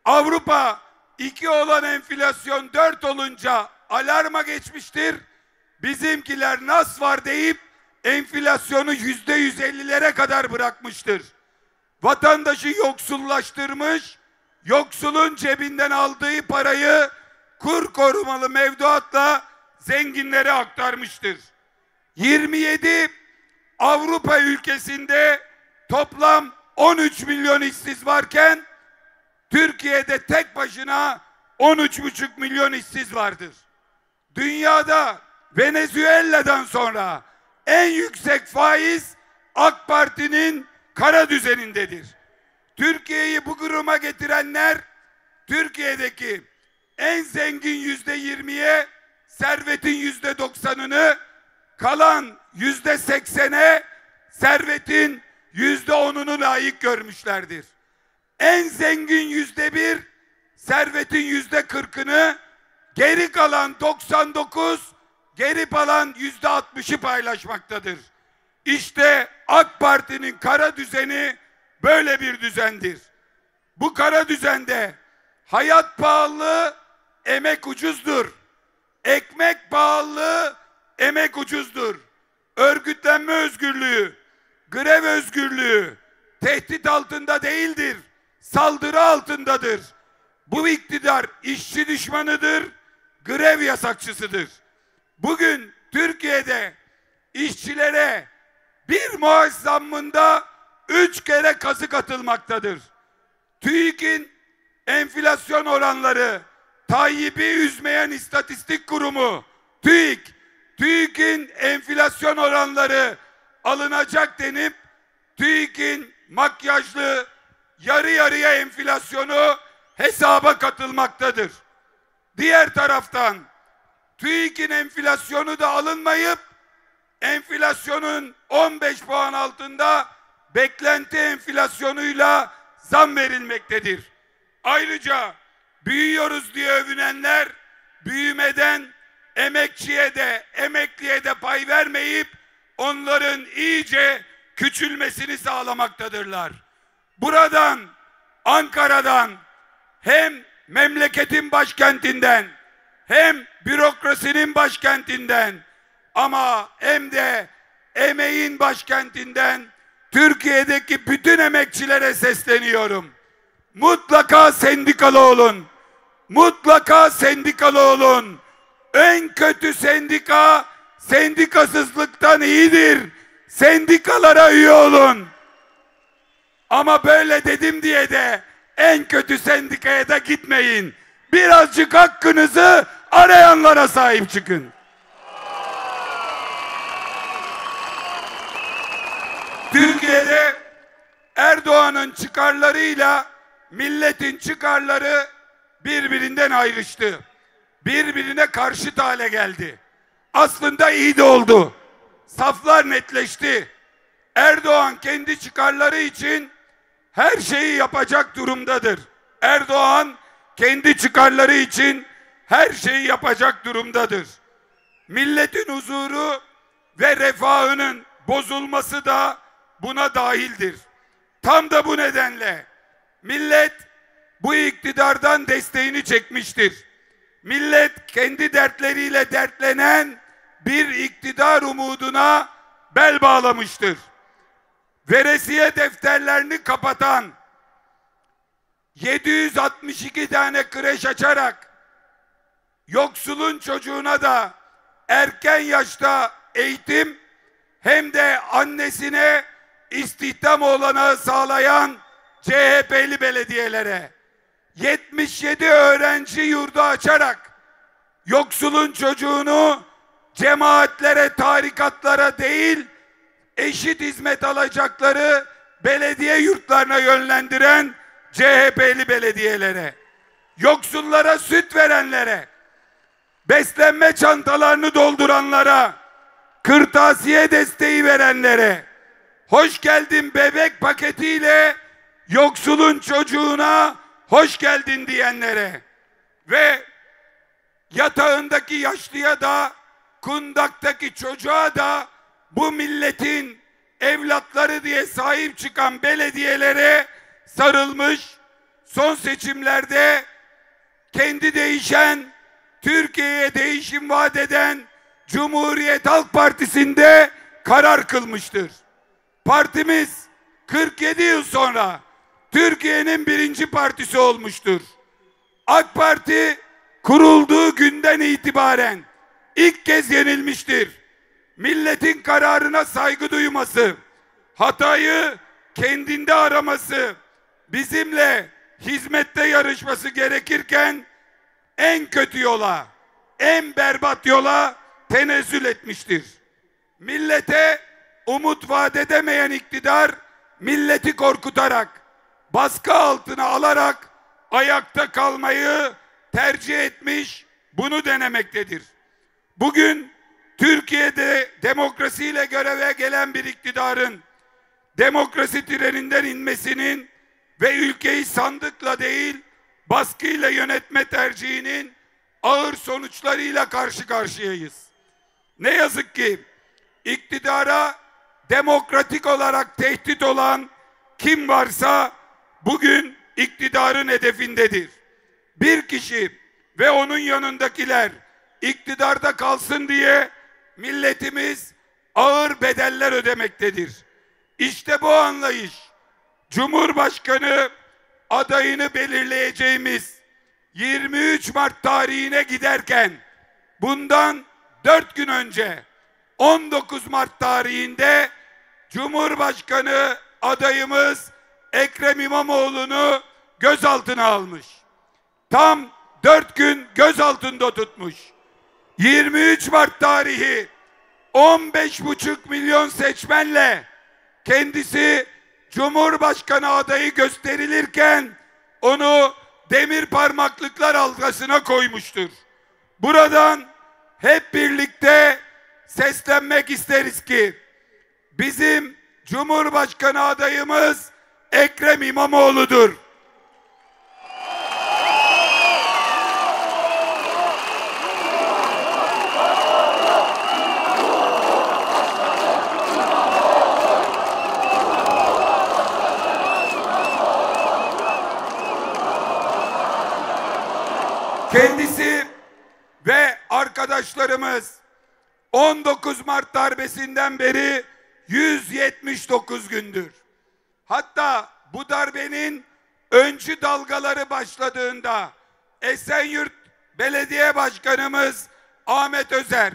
Avrupa 2 olan enflasyon 4 olunca alarma geçmiştir. Bizimkiler nas var deyip enflasyonu %150'lere kadar bırakmıştır. Vatandaşı yoksullaştırmış, yoksulun cebinden aldığı parayı kur korumalı mevduatla zenginlere aktarmıştır. 27 Avrupa ülkesinde toplam 13 milyon işsiz varken Türkiye'de tek başına 13,5 milyon işsiz vardır. Dünyada Venezuela'dan sonra en yüksek faiz AK Parti'nin kara düzenindedir. Türkiye'yi bu duruma getirenler Türkiye'deki en zengin %20'ye servetin %90'ını, kalan %80'e servetin %10'unu layık görmüşlerdir. En zengin %1, servetin %40'ını, geri kalan 99, geri kalan %60'ı paylaşmaktadır. İşte AK Parti'nin kara düzeni böyle bir düzendir. Bu kara düzende hayat pahalı, emek ucuzdur. Ekmek pahalı, emek ucuzdur. Örgütlenme özgürlüğü, grev özgürlüğü tehdit altında değildir, saldırı altındadır. Bu iktidar işçi düşmanıdır, grev yasakçısıdır. Bugün Türkiye'de işçilere bir maaş zammında 3 kere kazık atılmaktadır. TÜİK'in enflasyon oranları, Tayyip'i üzmeyen istatistik kurumu TÜİK'in enflasyon oranları alınacak denip TÜİK'in makyajlı yarı yarıya enflasyonu hesaba katılmaktadır. Diğer taraftan TÜİK'in enflasyonu da alınmayıp enflasyonun 15 puan altında beklenti enflasyonuyla zam verilmektedir. Ayrıca büyüyoruz diye övünenler büyümeden emekçiye de emekliye de pay vermeyip onların iyice küçülmesini sağlamaktadırlar. Buradan, Ankara'dan, hem memleketin başkentinden hem bürokrasinin başkentinden ama hem de emeğin başkentinden Türkiye'deki bütün emekçilere sesleniyorum. Mutlaka sendikalı olun. Mutlaka sendikalı olun. En kötü sendika sendikasızlıktan iyidir. Sendikalara üye olun. Ama böyle dedim diye de en kötü sendikaya da gitmeyin. Birazcık hakkınızı arayanlara sahip çıkın. Türkiye'de Erdoğan'ın çıkarlarıyla milletin çıkarları birbirinden ayrıştı. Birbirine karşıt hale geldi. Aslında iyi de oldu. Saflar netleşti. Erdoğan kendi çıkarları için her şeyi yapacak durumdadır. Erdoğan kendi çıkarları için her şeyi yapacak durumdadır. Milletin huzuru ve refahının bozulması da buna dahildir. Tam da bu nedenle millet bu iktidardan desteğini çekmiştir. Millet kendi dertleriyle dertlenen bir iktidar umuduna bel bağlamıştır. Veresiye defterlerini kapatan, 762 tane kreş açarak yoksulun çocuğuna da erken yaşta eğitim hem de annesine istihdam olanağı sağlayan CHP'li belediyelere, 77 öğrenci yurdu açarak yoksulun çocuğunu cemaatlere, tarikatlara değil, eşit hizmet alacakları belediye yurtlarına yönlendiren CHP'li belediyelere, yoksullara süt verenlere, beslenme çantalarını dolduranlara, kırtasiye desteği verenlere, hoş geldin bebek paketiyle yoksulun çocuğuna hoş geldin diyenlere ve yatağındaki yaşlıya da kundaktaki çocuğa da bu milletin evlatları diye sahip çıkan belediyelere sarılmış, son seçimlerde kendi değişen, Türkiye'ye değişim vaat eden Cumhuriyet Halk Partisi'nde karar kılmıştır. Partimiz 47 yıl sonra Türkiye'nin birinci partisi olmuştur. AK Parti kurulduğu günden itibaren ilk kez yenilmiştir. Milletin kararına saygı duyması, hatayı kendinde araması, bizimle hizmette yarışması gerekirken en kötü yola, en berbat yola tenezzül etmiştir. Millete umut vaat edemeyen iktidar, milleti korkutarak, baskı altına alarak ayakta kalmayı tercih etmiş, bunu denemektedir. Bugün Türkiye'de demokrasiyle göreve gelen bir iktidarın demokrasi treninden inmesinin ve ülkeyi sandıkla değil baskıyla yönetme tercihinin ağır sonuçlarıyla karşı karşıyayız. Ne yazık ki iktidara demokratik olarak tehdit olan kim varsa bugün iktidarın hedefindedir. Bir kişi ve onun yanındakiler iktidarda kalsın diye milletimiz ağır bedeller ödemektedir. İşte bu anlayış Cumhurbaşkanı adayını belirleyeceğimiz 23 Mart tarihine giderken bundan 4 gün önce 19 Mart tarihinde Cumhurbaşkanı adayımız Ekrem İmamoğlu'nu gözaltına almış. Tam 4 gün gözaltında tutmuş. 23 Mart tarihi 15,5 milyon seçmenle kendisi Cumhurbaşkanı adayı gösterilirken onu demir parmaklıklar halkasına koymuştur. Buradan hep birlikte seslenmek isteriz ki bizim Cumhurbaşkanı adayımız Ekrem İmamoğlu'dur. Kendisi ve arkadaşlarımız 19 Mart darbesinden beri 179 gündür. Hatta bu darbenin öncü dalgaları başladığında Esenyurt Belediye Başkanımız Ahmet Özer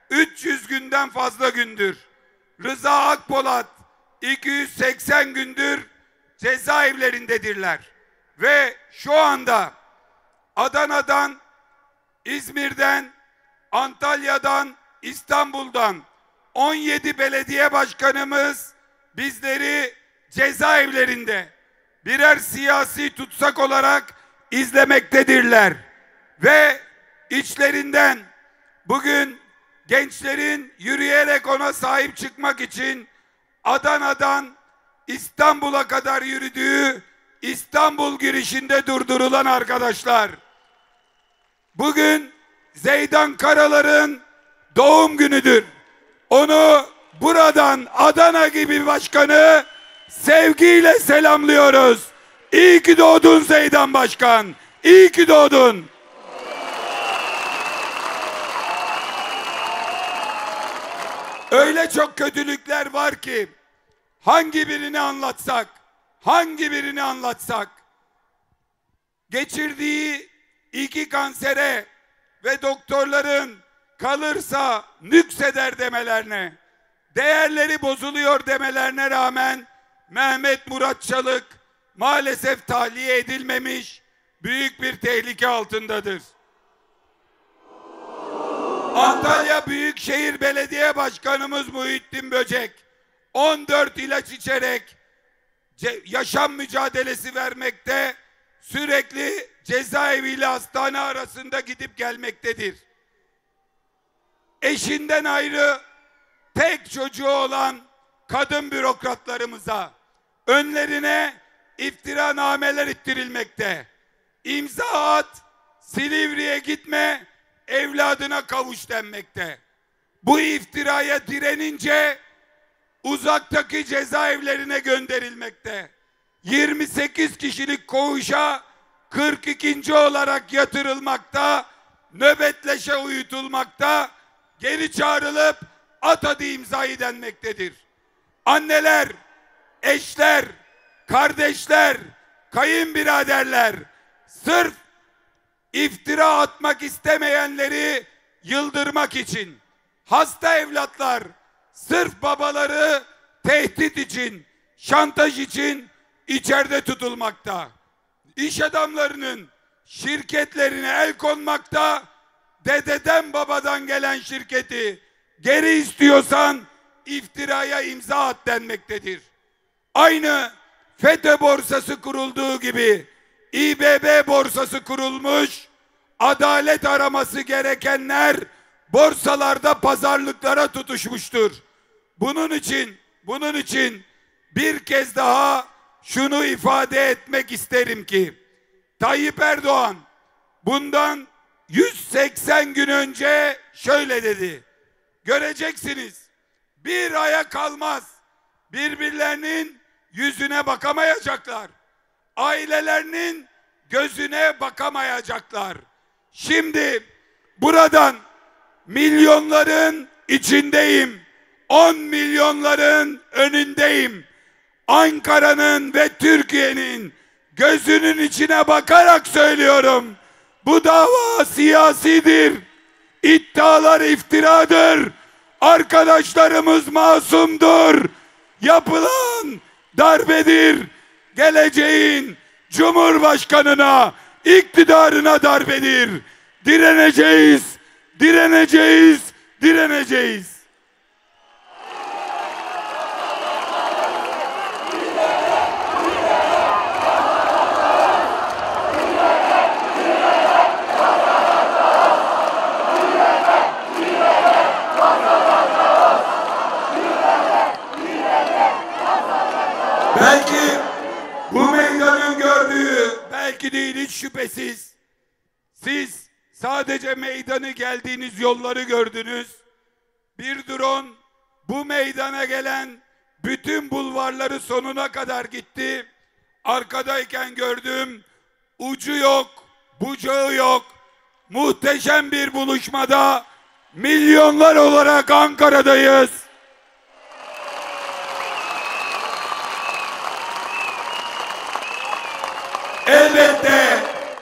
300 günden fazla gündür. Rıza Akpolat 280 gündür cezaevlerindedirler. Ve şu anda Adana'dan, İzmir'den, Antalya'dan, İstanbul'dan 17 belediye başkanımız bizleri cezaevlerinde birer siyasi tutsak olarak izlemektedirler. Ve içlerinden bugün gençlerin yürüyerek ona sahip çıkmak için Adana'dan İstanbul'a kadar yürüdüğü İstanbul girişinde durdurulan arkadaşlar. Bugün Zeydan Karalar'ın doğum günüdür. Onu buradan Adana gibi başkanı sevgiyle selamlıyoruz. İyi ki doğdun Zeydan Başkan. İyi ki doğdun. Öyle çok kötülükler var ki hangi birini anlatsak geçirdiği 2 kansere ve doktorların kalırsa nükseder demelerine, değerleri bozuluyor demelerine rağmen Mehmet Murat Çalık maalesef tahliye edilmemiş, büyük bir tehlike altındadır. Antalya Büyükşehir Belediye Başkanımız Muhittin Böcek 14 ilaç içerek yaşam mücadelesi vermekte, sürekli cezaevi ile hastane arasında gidip gelmektedir. Eşinden ayrı tek çocuğu olan kadın bürokratlarımıza önlerine iftiranameler ittirilmekte. İmza at, Silivri'ye gitme, evladına kavuş denmekte. Bu iftiraya direnince uzaktaki cezaevlerine gönderilmekte. 28 kişilik koğuşa 42. olarak yatırılmakta, nöbetleşe uyutulmakta, geri çağrılıp at hadi imzayı denmektedir. Anneler, eşler, kardeşler, kayınbiraderler sırf iftira atmak istemeyenleri yıldırmak için, hasta evlatlar sırf babaları tehdit için, şantaj için içeride tutulmakta. İş adamlarının şirketlerine el konmakta, dededen babadan gelen şirketi geri istiyorsan iftiraya imza at denmektedir. Aynı FETÖ borsası kurulduğu gibi İBB borsası kurulmuş, adalet araması gerekenler borsalarda pazarlıklara tutuşmuştur. Bunun için bir kez daha şunu ifade etmek isterim ki Tayyip Erdoğan bundan 180 gün önce şöyle dedi: göreceksiniz, bir aya kalmaz birbirlerinin yüzüne bakamayacaklar, ailelerinin gözüne bakamayacaklar. Şimdi buradan milyonların içindeyim, 10 milyonların önündeyim. Ankara'nın ve Türkiye'nin gözünün içine bakarak söylüyorum. Bu dava siyasidir. İddialar iftiradır. Arkadaşlarımız masumdur. Yapılan darbedir. Geleceğin Cumhurbaşkanına, iktidarına darbedir. Direneceğiz, direneceğiz, direneceğiz. Belki bu meydanın gördüğü, belki değil hiç şüphesiz, siz sadece meydanı geldiğiniz yolları gördünüz. Bir drone bu meydana gelen bütün bulvarları sonuna kadar gitti. Arkadayken gördüm, ucu yok, bucağı yok. Muhteşem bir buluşmada milyonlar olarak Ankara'dayız. Elbette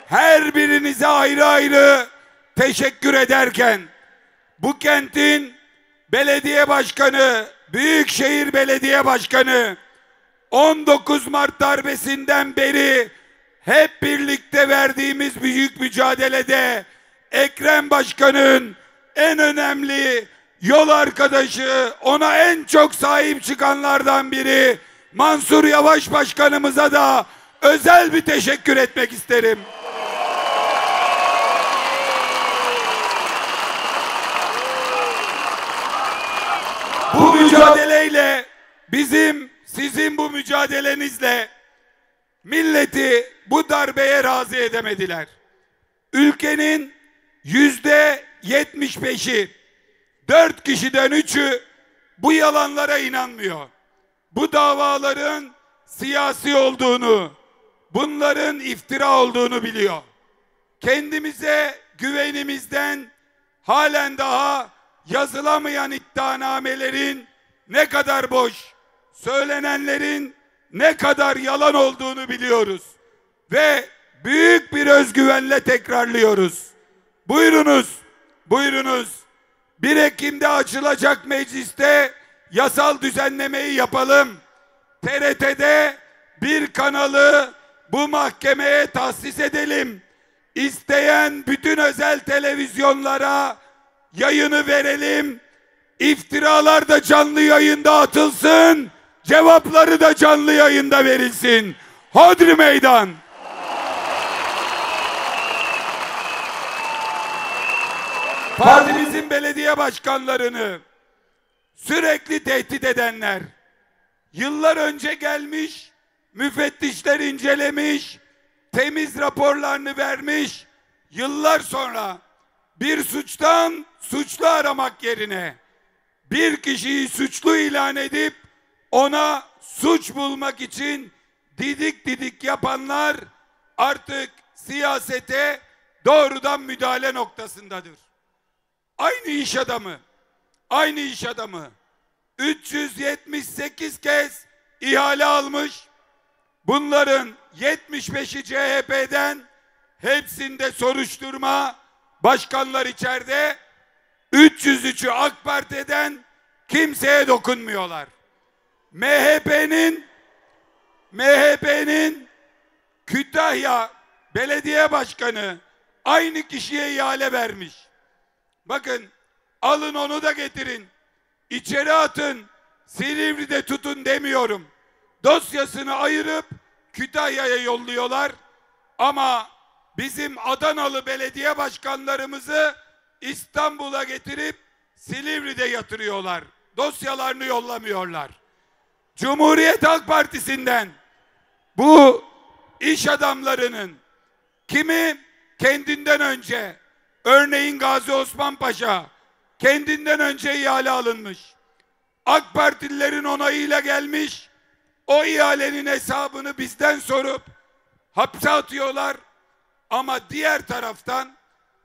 her birinize ayrı ayrı teşekkür ederken bu kentin belediye başkanı, Büyükşehir Belediye Başkanı 19 Mart darbesinden beri hep birlikte verdiğimiz büyük mücadelede Ekrem Başkan'ın en önemli yol arkadaşı, ona en çok sahip çıkanlardan biri Mansur Yavaş Başkanımıza da özel bir teşekkür etmek isterim. Bu mücadeleyle, sizin bu mücadelenizle milleti bu darbeye razı edemediler. Ülkenin %75'i, 4 kişiden 3'ü bu yalanlara inanmıyor. Bu davaların siyasi olduğunu, bunların iftira olduğunu biliyor. Kendimize güvenimizden halen daha yazılamayan iddianamelerin ne kadar boş, söylenenlerin ne kadar yalan olduğunu biliyoruz. Ve büyük bir özgüvenle tekrarlıyoruz. Buyurunuz, buyurunuz. 1 Ekim'de açılacak mecliste yasal düzenlemeyi yapalım. TRT'de bir kanalı bu mahkemeye tahsis edelim. İsteyen bütün özel televizyonlara yayını verelim. İftiralar da canlı yayında atılsın. Cevapları da canlı yayında verilsin. Hodri meydan. Partimizin belediye başkanlarını sürekli tehdit edenler, yıllar önce gelmiş, müfettişler incelemiş, temiz raporlarını vermiş, yıllar sonra bir suçtan suçlu aramak yerine bir kişiyi suçlu ilan edip ona suç bulmak için didik didik yapanlar artık siyasete doğrudan müdahale noktasındadır. Aynı iş adamı 378 kez ihale almış. Bunların 75'i CHP'den, hepsinde soruşturma, başkanlar içeride, 303'ü AK Parti'den, kimseye dokunmuyorlar. MHP'nin Kütahya Belediye Başkanı aynı kişiye ihale vermiş. Bakın, alın onu da getirin, içeri atın, Silivri'de tutun demiyorum. Dosyasını ayırıp Kütahya'ya yolluyorlar. Ama bizim Adanalı belediye başkanlarımızı İstanbul'a getirip Silivri'de yatırıyorlar. Dosyalarını yollamıyorlar. Cumhuriyet Halk Partisi'nden bu iş adamlarının kimi kendinden önce, örneğin Gazi Osman Paşa kendinden önce ihale alınmış. AK Partililerin onayıyla gelmiş. O ihalenin hesabını bizden sorup hapse atıyorlar. Ama diğer taraftan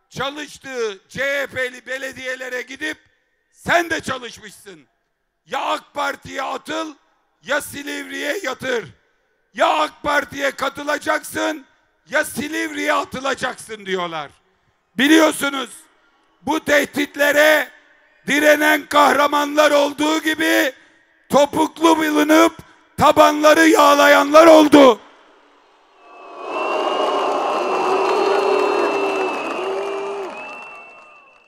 çalıştığı CHP'li belediyelere gidip sen de çalışmışsın. Ya AK Parti'ye atıl ya Silivri'ye yatır. Ya AK Parti'ye katılacaksın ya Silivri'ye atılacaksın diyorlar. Biliyorsunuz bu tehditlere direnen kahramanlar olduğu gibi topuklu bulunup tabanları yağlayanlar oldu.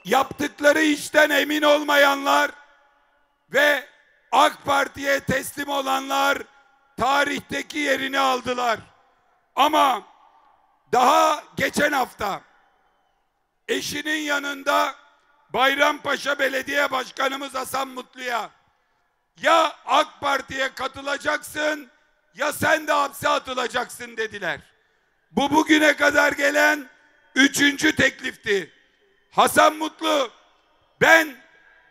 Yaptıkları işten emin olmayanlar ve AK Parti'ye teslim olanlar tarihteki yerini aldılar. Ama daha geçen hafta eşinin yanında Bayrampaşa Belediye Başkanımız Hasan Mutlu'ya ya AK Parti'ye katılacaksın ya sen de hapse atılacaksın dediler. Bu bugüne kadar gelen 3. teklifti. Hasan Mutlu, ben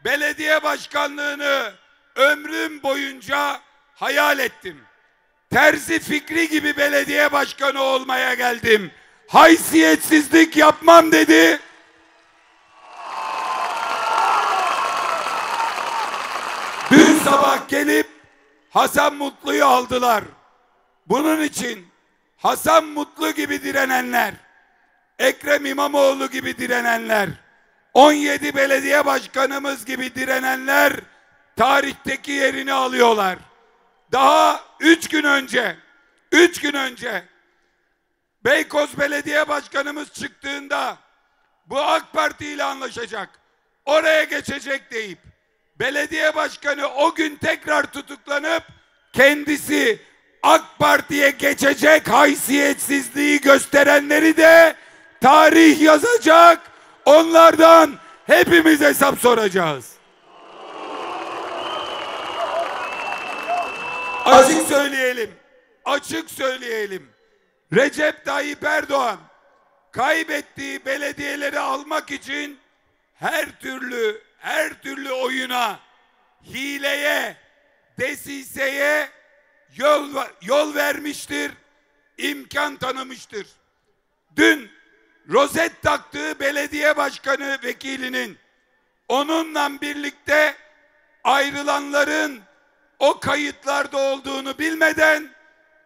belediye başkanlığını ömrüm boyunca hayal ettim. Terzi Fikri gibi belediye başkanı olmaya geldim. Haysiyetsizlik yapmam dedi. Dün sabah gelip Hasan Mutlu'yu aldılar. Bunun için Hasan Mutlu gibi direnenler, Ekrem İmamoğlu gibi direnenler, 17 belediye başkanımız gibi direnenler tarihteki yerini alıyorlar. Daha 3 gün önce Beykoz Belediye Başkanımız çıktığında bu AK Parti ile anlaşacak, oraya geçecek deyip belediye başkanı o gün tekrar tutuklanıp kendisi AK Parti'ye geçecek haysiyetsizliği gösterenleri de tarih yazacak. Onlardan hepimiz hesap soracağız. Açık söyleyelim. Açık söyleyelim. Recep Tayyip Erdoğan kaybettiği belediyeleri almak için her türlü oyuna, hileye, desiseye yol vermiştir, imkan tanımıştır. Dün rozet taktığı belediye başkanı vekilinin onunla birlikte ayrılanların o kayıtlarda olduğunu bilmeden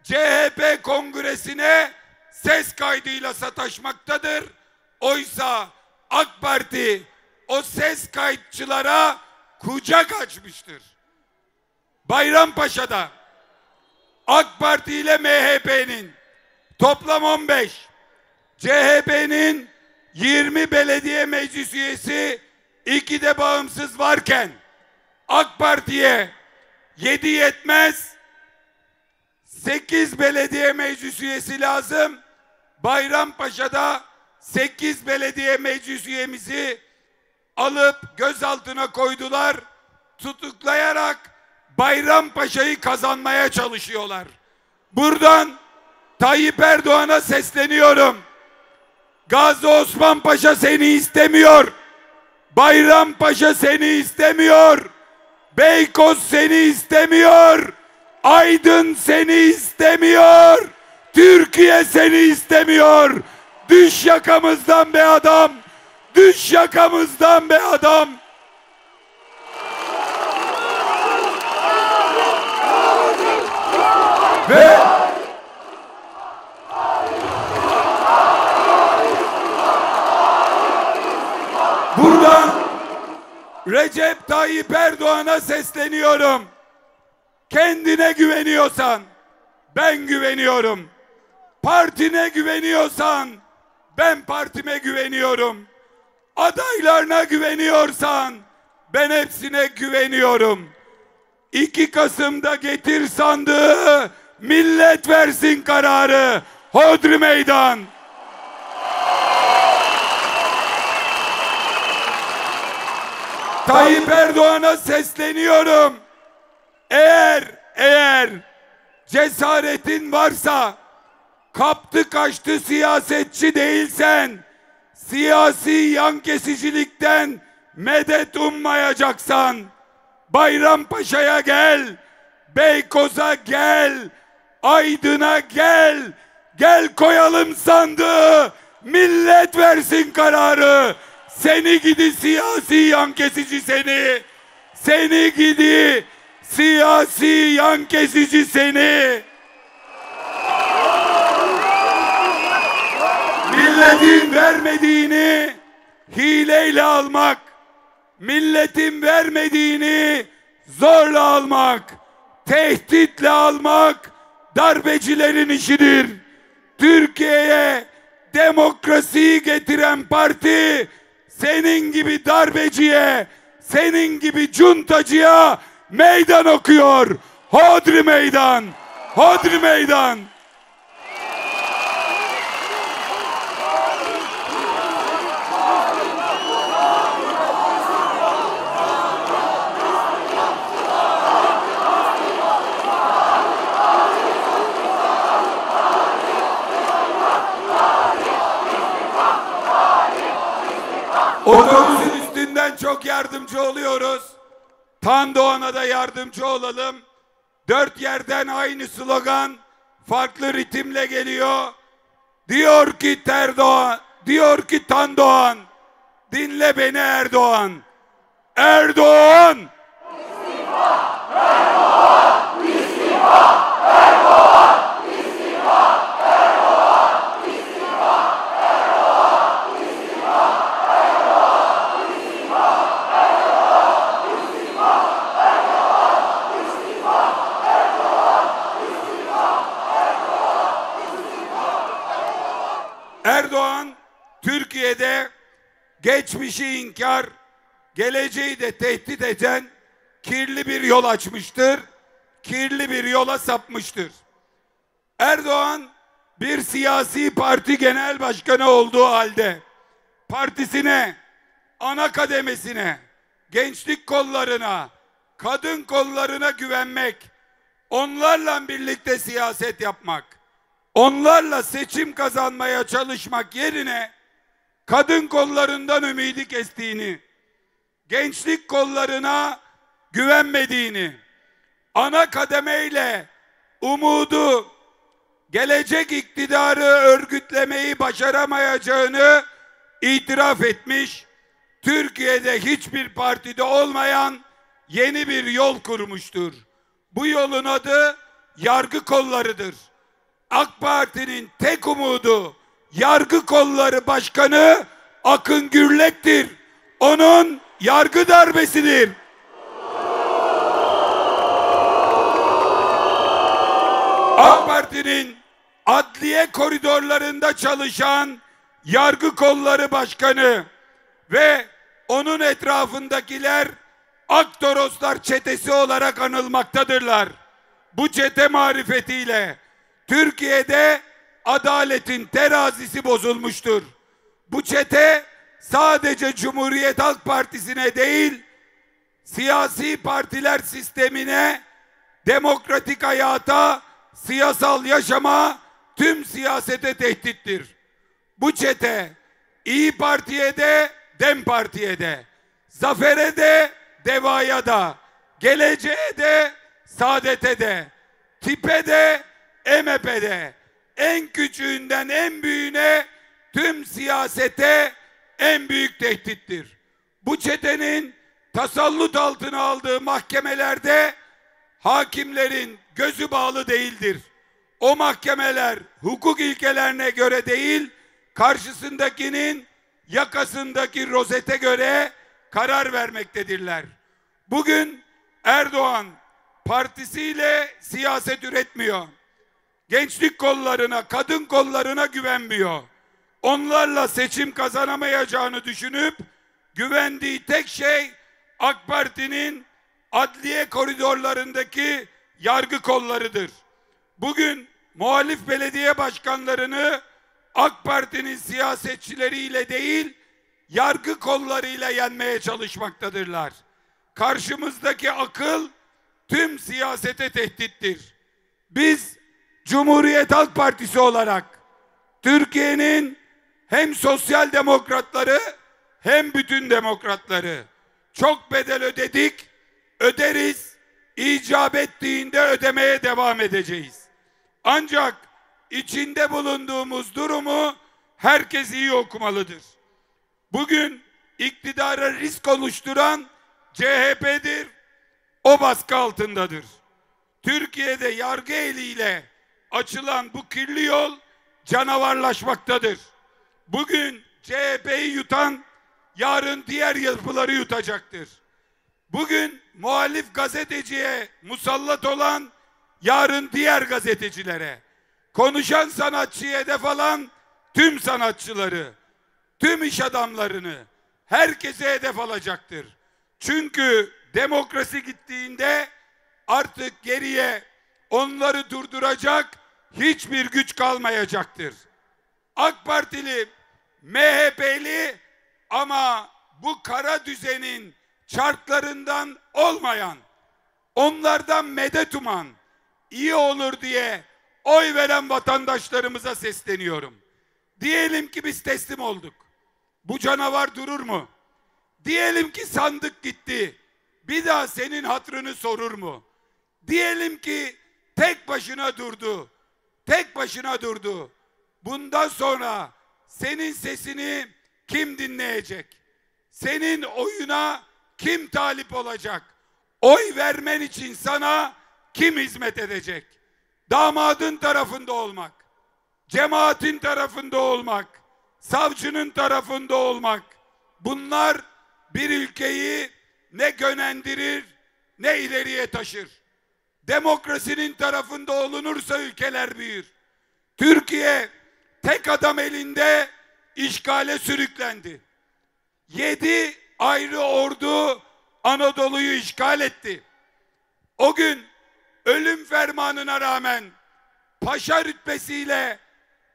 CHP kongresine ses kaydıyla sataşmaktadır. Oysa AK Parti o ses kayıtçılara kucak açmıştır. Bayrampaşa'da AK Parti ile MHP'nin toplam 15, CHP'nin 20 belediye meclis üyesi, 2 de bağımsız varken AK Parti'ye 7 yetmez, 8 belediye meclis üyesi lazım. Bayrampaşa'da 8 belediye meclis üyemizi alıp gözaltına koydular. Tutuklayarak Bayrampaşa'yı kazanmaya çalışıyorlar. Buradan Tayyip Erdoğan'a sesleniyorum. Gazi Osman Paşa seni istemiyor. Bayrampaşa seni istemiyor. Beykoz seni istemiyor. Aydın seni istemiyor. Türkiye seni istemiyor. Düş yakamızdan be adam. Düş yakamızdan be adam. Ve buradan Recep Tayyip Erdoğan'a sesleniyorum. Kendine güveniyorsan ben güveniyorum. Partine güveniyorsan ben partime güveniyorum. Adaylarına güveniyorsan ben hepsine güveniyorum. 2 Kasım'da getir sandığı, millet versin kararı. Hodri meydan. Tayyip Erdoğan'a sesleniyorum. Eğer cesaretin varsa, kaptı kaçtı siyasetçi değilsen, siyasi yan kesicilikten medet ummayacaksan, Bayrampaşa'ya gel, Beykoz'a gel, Aydın'a gel, gel koyalım sandığı, millet versin kararı. Seni gidi siyasi yan kesici seni, seni gidi siyasi yan kesici seni. Milletin vermediğini hileyle almak, milletin vermediğini zorla almak, tehditle almak darbecilerin işidir. Türkiye'ye demokrasiyi getiren parti senin gibi darbeciye, senin gibi cuntacıya meydan okuyor. Hodri meydan, hodri meydan. Otobüsün üstünden çok yardımcı oluyoruz. Tandoğan'a da yardımcı olalım. 4 yerden aynı slogan farklı ritimle geliyor. Diyor ki Terdoğan, diyor ki Tandoğan, dinle beni Erdoğan. Erdoğan! İstifa! Erdoğan! İstifa! Erdoğan! İstifa! Erdoğan! İstifa! Erdoğan! İstifa! geçmişi inkar, geleceği de tehdit eden kirli bir yol açmıştır. Kirli bir yola sapmıştır. Erdoğan bir siyasi parti genel başkanı olduğu halde partisine, ana kademesine, gençlik kollarına, kadın kollarına güvenmek, onlarla birlikte siyaset yapmak, onlarla seçim kazanmaya çalışmak yerine kadın kollarından ümidi kestiğini, gençlik kollarına güvenmediğini, ana kademeyle umudu, gelecek iktidarı örgütlemeyi başaramayacağını itiraf etmiş, Türkiye'de hiçbir partide olmayan yeni bir yol kurmuştur. Bu yolun adı yargı kollarıdır. AK Parti'nin tek umudu yargı kolları başkanı Akın Gürlek'tir. Onun yargı darbesidir. AK Parti'nin adliye koridorlarında çalışan yargı kolları başkanı ve onun etrafındakiler Aktoroslar çetesi olarak anılmaktadırlar. Bu çete marifetiyle Türkiye'de adaletin terazisi bozulmuştur. Bu çete sadece Cumhuriyet Halk Partisi'ne değil, siyasi partiler sistemine, demokratik hayata, siyasal yaşama, tüm siyasete tehdittir. Bu çete İyi Parti'ye de, Dem Parti'ye de, Zafer'e de, Deva'ya da, Geleceğe de, Saadet'e de, TİP'e de, MHP'de, en küçüğünden en büyüğüne, tüm siyasete en büyük tehdittir. Bu çetenin tasallut altına aldığı mahkemelerde hakimlerin gözü bağlı değildir. O mahkemeler hukuk ilkelerine göre değil, karşısındakinin yakasındaki rozete göre karar vermektedirler. Bugün Erdoğan partisiyle siyaset üretmiyor. Gençlik kollarına, kadın kollarına güvenmiyor. Onlarla seçim kazanamayacağını düşünüp güvendiği tek şey AK Parti'nin adliye koridorlarındaki yargı kollarıdır. Bugün muhalif belediye başkanlarını AK Parti'nin siyasetçileriyle değil, yargı kollarıyla yenmeye çalışmaktadırlar. Karşımızdaki akıl tüm siyasete tehdittir. Biz Cumhuriyet Halk Partisi olarak Türkiye'nin hem sosyal demokratları hem bütün demokratları çok bedel ödedik, öderiz, icap ettiğinde ödemeye devam edeceğiz. Ancak içinde bulunduğumuz durumu herkes iyi okumalıdır. Bugün iktidara risk oluşturan CHP'dir, o baskı altındadır. Türkiye'de yargı eliyle açılan bu kirli yol canavarlaşmaktadır. Bugün CHP'yi yutan yarın diğer yapıları yutacaktır. Bugün muhalif gazeteciye musallat olan yarın diğer gazetecilere, konuşan sanatçıya hedef alan tüm sanatçıları, tüm iş adamlarını, herkese hedef alacaktır. Çünkü demokrasi gittiğinde artık geriye onları durduracak hiçbir güç kalmayacaktır. AK Partili, MHP'li ama bu kara düzenin şartlarından olmayan, onlardan medet uman, iyi olur diye oy veren vatandaşlarımıza sesleniyorum. Diyelim ki biz teslim olduk. Bu canavar durur mu? Diyelim ki sandık gitti. Bir daha senin hatırını sorur mu? Diyelim ki tek başına durdu. Tek başına durdu. Bundan sonra senin sesini kim dinleyecek? Senin oyuna kim talip olacak? Oy vermen için sana kim hizmet edecek? Damadın tarafında olmak, cemaatin tarafında olmak, savcının tarafında olmak. Bunlar bir ülkeyi ne yönlendirir ne ileriye taşır. Demokrasinin tarafında olunursa ülkeler büyür. Türkiye tek adam elinde işgale sürüklendi. 7 ayrı ordu Anadolu'yu işgal etti. O gün ölüm fermanına rağmen paşa rütbesiyle,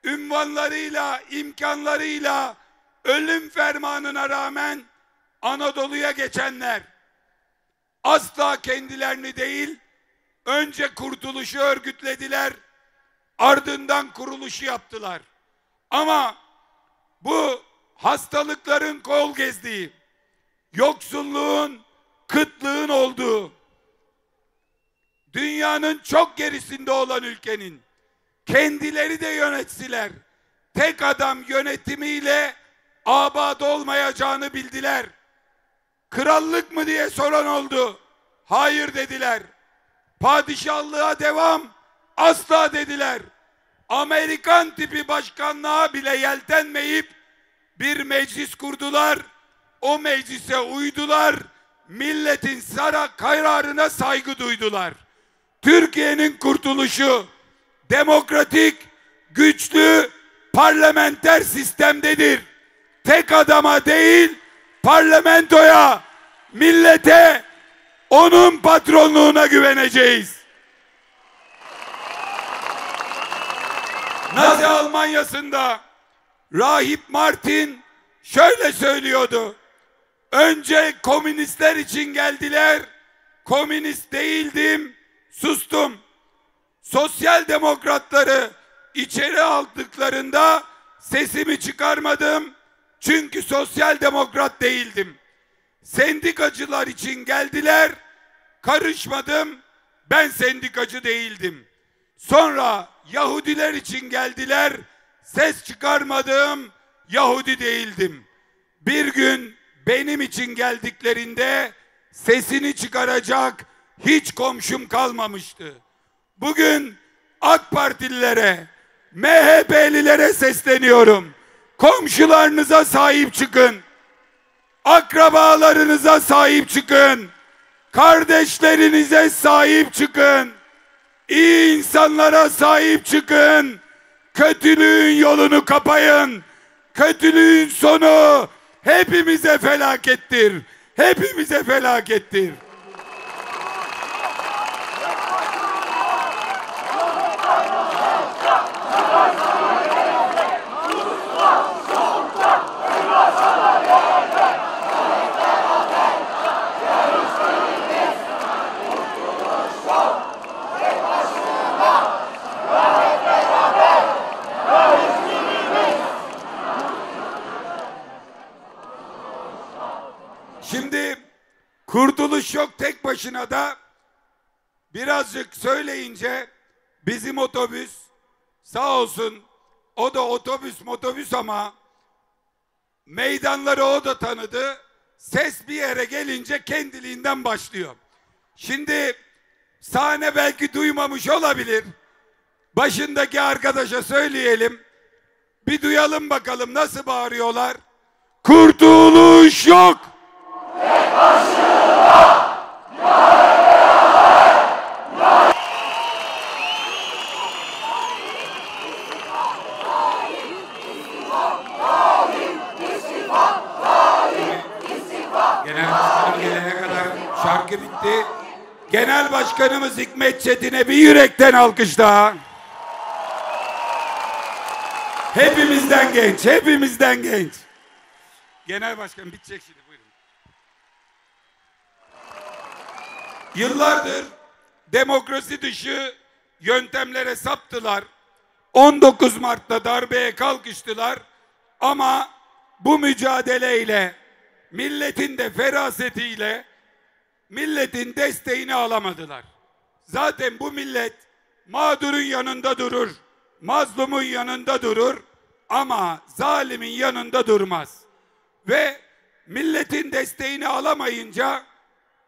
ünvanlarıyla, imkanlarıyla ölüm fermanına rağmen Anadolu'ya geçenler asla kendilerini değil, önce kurtuluşu örgütlediler, ardından kuruluşu yaptılar. Ama bu hastalıkların kol gezdiği, yoksulluğun, kıtlığın olduğu, dünyanın çok gerisinde olan ülkenin kendileri de yönetseler, tek adam yönetimiyle abad olmayacağını bildiler. Krallık mı diye soran oldu. Hayır dediler. Padişahlığa devam, asla dediler. Amerikan tipi başkanlığa bile yeltenmeyip bir meclis kurdular. O meclise uydular. Milletin kararına saygı duydular. Türkiye'nin kurtuluşu demokratik, güçlü, parlamenter sistemdedir. Tek adama değil, parlamentoya, millete, onun patronluğuna güveneceğiz. Nazi Almanya'sında Rahip Martin şöyle söylüyordu. Önce komünistler için geldiler, komünist değildim, sustum. Sosyal demokratları içeri aldıklarında sesimi çıkarmadım, çünkü sosyal demokrat değildim. Sendikacılar için geldiler, karışmadım, ben sendikacı değildim. Sonra Yahudiler için geldiler, ses çıkarmadım, Yahudi değildim. Bir gün benim için geldiklerinde sesini çıkaracak hiç komşum kalmamıştı. Bugün AK Partililere, MHP'lilere sesleniyorum. Komşularınıza sahip çıkın. Akrabalarınıza sahip çıkın. Kardeşlerinize sahip çıkın. İyi insanlara sahip çıkın. Kötülüğün yolunu kapayın. Kötülüğün sonu hepimize felakettir. Hepimize felakettir. Şimdi kurtuluş yok tek başına da birazcık söyleyince bizim otobüs sağ olsun, o da otobüs ama meydanları o da tanıdı. Ses bir yere gelince kendiliğinden başlıyor. Şimdi sahne belki duymamış olabilir. Başındaki arkadaşa söyleyelim. Bir duyalım bakalım nasıl bağırıyorlar. Kurtuluş yok. Genel başkanım gelene kadar şarkı bitti. Genel başkanımız Hikmet Çetin'e bir yürekten alkış daha. Hepimizden genç, hepimizden genç. Genel başkanım bitecek şimdi, buyurun. Yıllardır demokrasi dışı yöntemlere saptılar. 19 Mart'ta darbeye kalkıştılar. Ama bu mücadeleyle, milletin de ferasetiyle milletin desteğini alamadılar. Zaten bu millet mağdurun yanında durur, mazlumun yanında durur ama zalimin yanında durmaz. Ve milletin desteğini alamayınca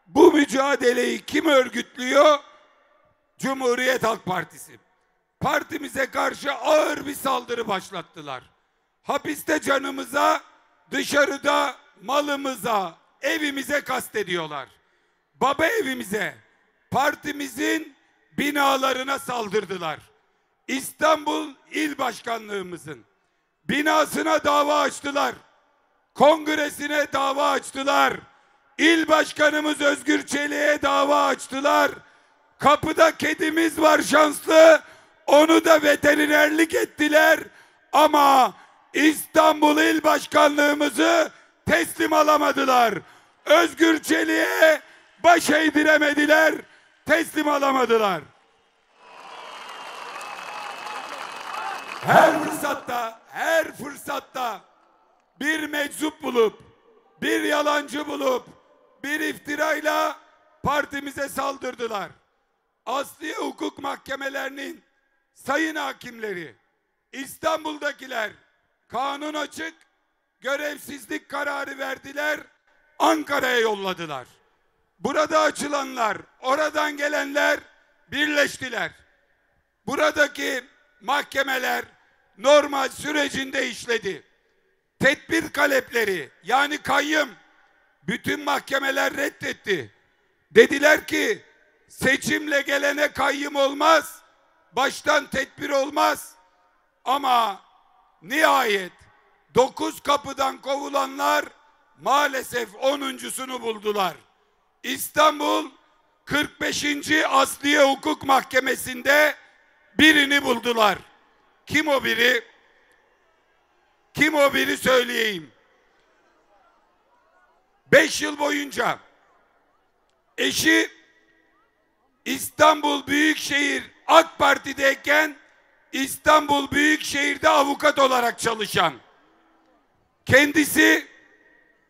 bu mücadeleyi kim örgütlüyor? Cumhuriyet Halk Partisi. Partimize karşı ağır bir saldırı başlattılar. Hapiste canımıza, dışarıda malımıza, evimize kastediyorlar. Baba evimize, partimizin binalarına saldırdılar. İstanbul İl Başkanlığımızın binasına dava açtılar. Kongresine dava açtılar. İl başkanımız Özgür Çelik'e dava açtılar. Kapıda kedimiz var şanslı. Onu da veterinerlik ettiler. Ama İstanbul İl Başkanlığımızı teslim alamadılar. Özgür Çelik'e baş eğdiremediler. Teslim alamadılar. Her fırsatta bir meczup bulup, bir yalancı bulup, bir iftirayla partimize saldırdılar. Asliye hukuk mahkemelerinin sayın hakimleri, İstanbul'dakiler kanun açık, görevsizlik kararı verdiler, Ankara'ya yolladılar. Burada açılanlar, oradan gelenler birleştiler. Buradaki mahkemeler normal sürecinde işledi. Tedbir talepleri yani kayyım bütün mahkemeler reddetti. Dediler ki seçimle gelene kayyım olmaz, baştan tedbir olmaz. Ama nihayet 9 kapıdan kovulanlar maalesef 10.sunu buldular. İstanbul 45. Asliye Hukuk Mahkemesi'nde birini buldular. Kim o biri? Kim o biri söyleyeyim. 5 yıl boyunca eşi İstanbul Büyükşehir AK Parti'deyken İstanbul Büyükşehir'de avukat olarak çalışan, kendisi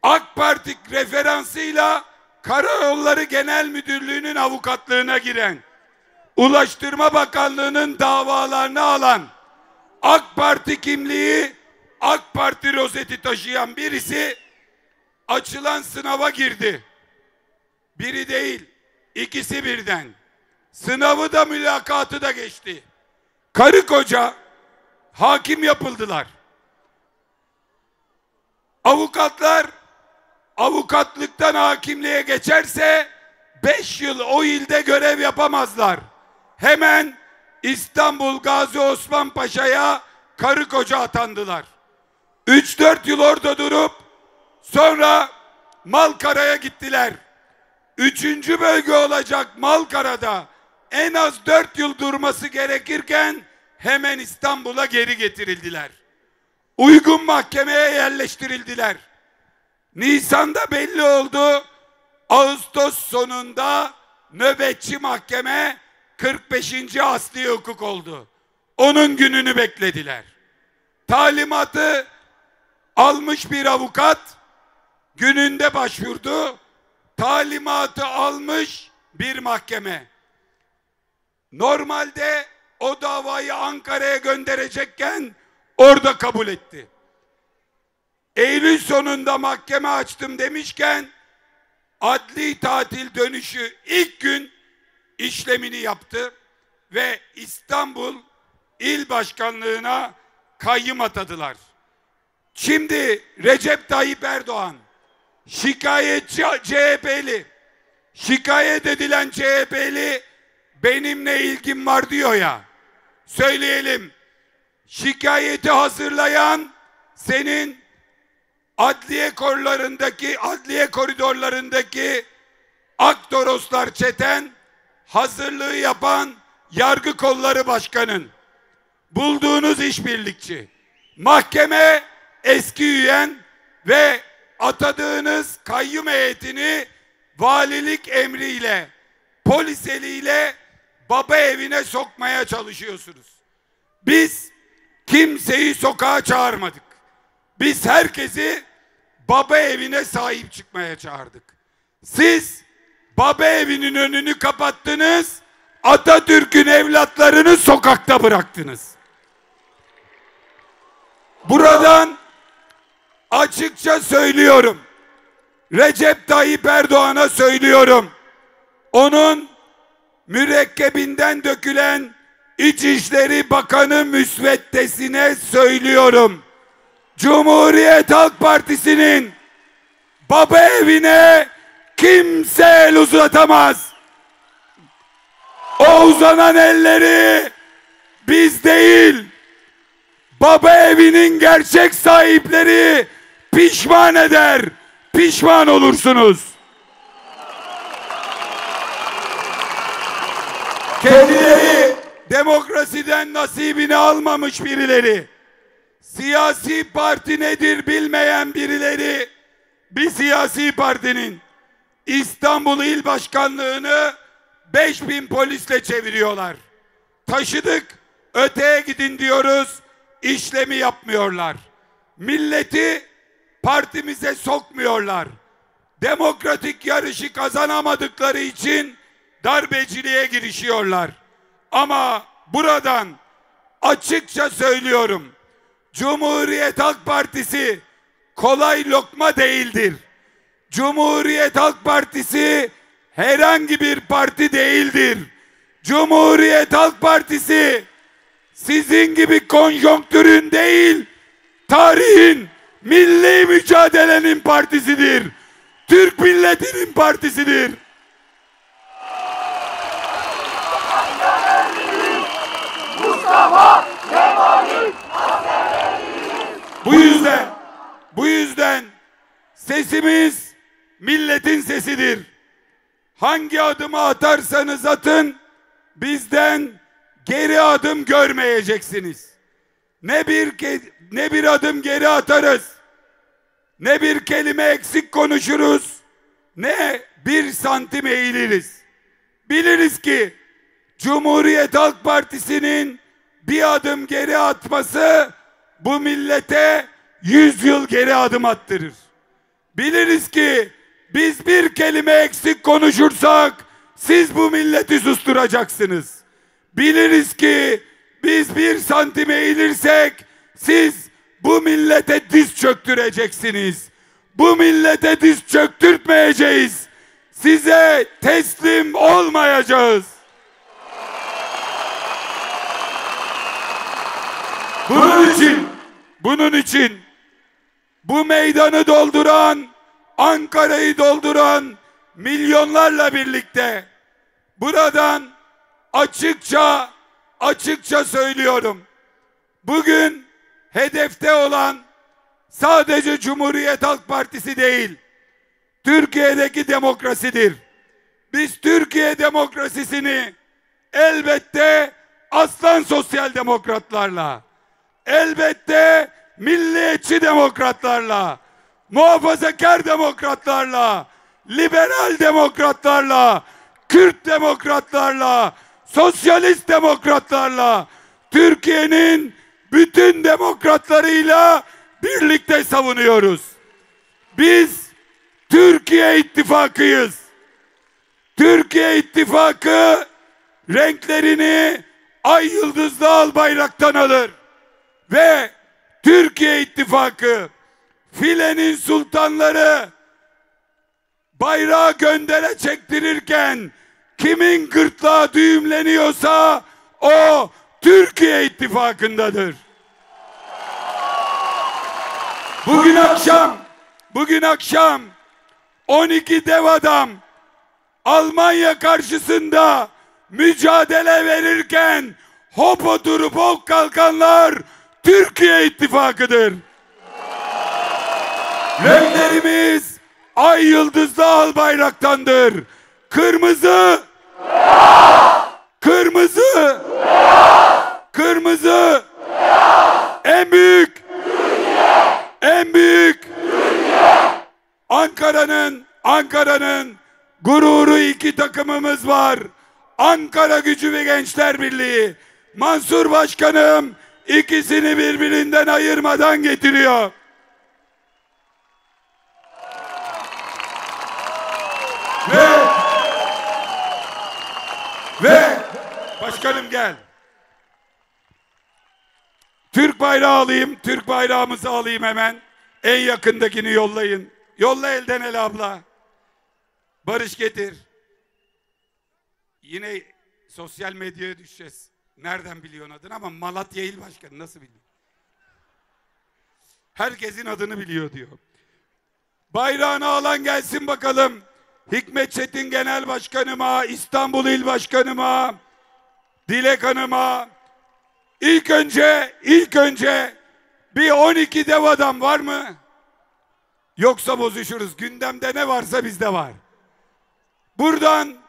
AK Parti referansıyla Karayolları Genel Müdürlüğü'nün avukatlığına giren, Ulaştırma Bakanlığı'nın davalarını alan, AK Parti kimliği, AK Parti rozeti taşıyan birisi açılan sınava girdi. Biri değil, ikisi birden. Sınavı da mülakatı da geçti. Karı koca hakim yapıldılar. Avukatlar avukatlıktan hakimliğe geçerse 5 yıl o ilde görev yapamazlar. Hemen İstanbul Gazi Osman Paşa'ya karı koca atandılar. 3-4 yıl orada durup sonra Malkara'ya gittiler. 3. bölge olacak Malkara'da en az 4 yıl durması gerekirken hemen İstanbul'a geri getirildiler. Uygun mahkemeye yerleştirildiler. Nisan'da belli oldu. Ağustos sonunda nöbetçi mahkeme 45. Asliye Hukuk oldu. Onun gününü beklediler. Talimatı almış bir avukat gününde başvurdu. Talimatı almış bir mahkeme. Normalde o davayı Ankara'ya gönderecekken orada kabul etti. Eylül sonunda mahkeme açtım demişken adli tatil dönüşü ilk gün işlemini yaptı ve İstanbul İl Başkanlığı'na kayyım atadılar. Şimdi Recep Tayyip Erdoğan şikayetçi CHP'li, şikayet edilen CHP'li benimle ilgim var diyor ya. Söyleyelim, şikayeti hazırlayan senin adliye koridorlarındaki Aktoroslar çeten, hazırlığı yapan yargı kolları başkanın, bulduğunuz işbirlikçi, mahkeme eski üyen ve atadığınız kayyum heyetini valilik emriyle, polis eliyle baba evine sokmaya çalışıyorsunuz. Biz kimseyi sokağa çağırmadık. Biz herkesi baba evine sahip çıkmaya çağırdık. Siz baba evinin önünü kapattınız, Atatürk'ün evlatlarını sokakta bıraktınız. Buradan açıkça söylüyorum. Recep Tayyip Erdoğan'a söylüyorum. Onun mürekkebinden dökülen İçişleri Bakanı müsveddesine söylüyorum. Cumhuriyet Halk Partisi'nin baba evine kimse el uzatamaz. O uzanan elleri biz değil, baba evinin gerçek sahipleri pişman eder, pişman olursunuz. Kendileri demokrasiden nasibini almamış birileri, siyasi parti nedir bilmeyen birileri, bir siyasi partinin İstanbul İl Başkanlığı'nı 5000 polisle çeviriyorlar. Taşıdık, öteye gidin diyoruz, işlemi yapmıyorlar. Milleti partimize sokmuyorlar. Demokratik yarışı kazanamadıkları için darbeciliğe girişiyorlar. Ama buradan açıkça söylüyorum, Cumhuriyet Halk Partisi kolay lokma değildir. Cumhuriyet Halk Partisi herhangi bir parti değildir. Cumhuriyet Halk Partisi sizin gibi konjonktürün değil, tarihin, milli mücadelenin partisidir. Türk milletinin partisidir. Bu yüzden sesimiz milletin sesidir. Hangi adımı atarsanız atın, bizden geri adım görmeyeceksiniz. Ne bir adım geri atarız, ne bir kelime eksik konuşuruz, ne bir santim eğiliriz. Biliriz ki Cumhuriyet Halk Partisi'nin bir adım geri atması bu millete 100 yıl geri adım attırır. Biliriz ki biz bir kelime eksik konuşursak siz bu milleti susturacaksınız. Biliriz ki biz bir santim eğilirsek siz bu millete diz çöktüreceksiniz. Bu millete diz çöktürtmeyeceğiz. Size teslim olmayacağız. Bunun için bu meydanı dolduran, Ankara'yı dolduran milyonlarla birlikte buradan açıkça söylüyorum. Bugün hedefte olan sadece Cumhuriyet Halk Partisi değil, Türkiye'deki demokrasidir. Biz Türkiye demokrasisini elbette aslan sosyal demokratlarla, elbette milliyetçi demokratlarla, muhafazakar demokratlarla, liberal demokratlarla, Kürt demokratlarla, sosyalist demokratlarla, Türkiye'nin bütün demokratlarıyla birlikte savunuyoruz. Biz Türkiye İttifakı'yız. Türkiye İttifakı renklerini ay yıldızlı al bayraktan alır. Ve Türkiye İttifakı filenin sultanları bayrağı göndere çektirirken kimin gırtlağı düğümleniyorsa o Türkiye İttifakı'ndadır. Bugün akşam 12 dev adam Almanya karşısında mücadele verirken hop oturup hop kalkanlar Türkiye İttifakı'dır. Renklerimiz ay yıldızlı al bayraktandır. Kırmızı, kırmızı, kırmızı. En büyük, en büyük. Ankara'nın gururu iki takımımız var. Ankara Gücü ve Gençler Birliği. Mansur Başkanım ikisini birbirinden ayırmadan getiriyor. Ve başkanım gel. Türk bayrağı alayım. Türk bayrağımızı alayım hemen. En yakındakini yollayın. Yolla elden ele abla. Barış getir. Yine sosyal medyaya düşeceğiz. Nereden biliyorsun adını ama Malatya İl Başkanı nasıl biliyor? Herkesin adını biliyor diyor. Bayrağını alan gelsin bakalım. Hikmet Çetin Genel Başkanıma, İstanbul İl Başkanıma, Dilek Hanım'a. İlk önce bir 12 dev adam var mı? Yoksa bozuşuruz. Gündemde ne varsa bizde var. Buradan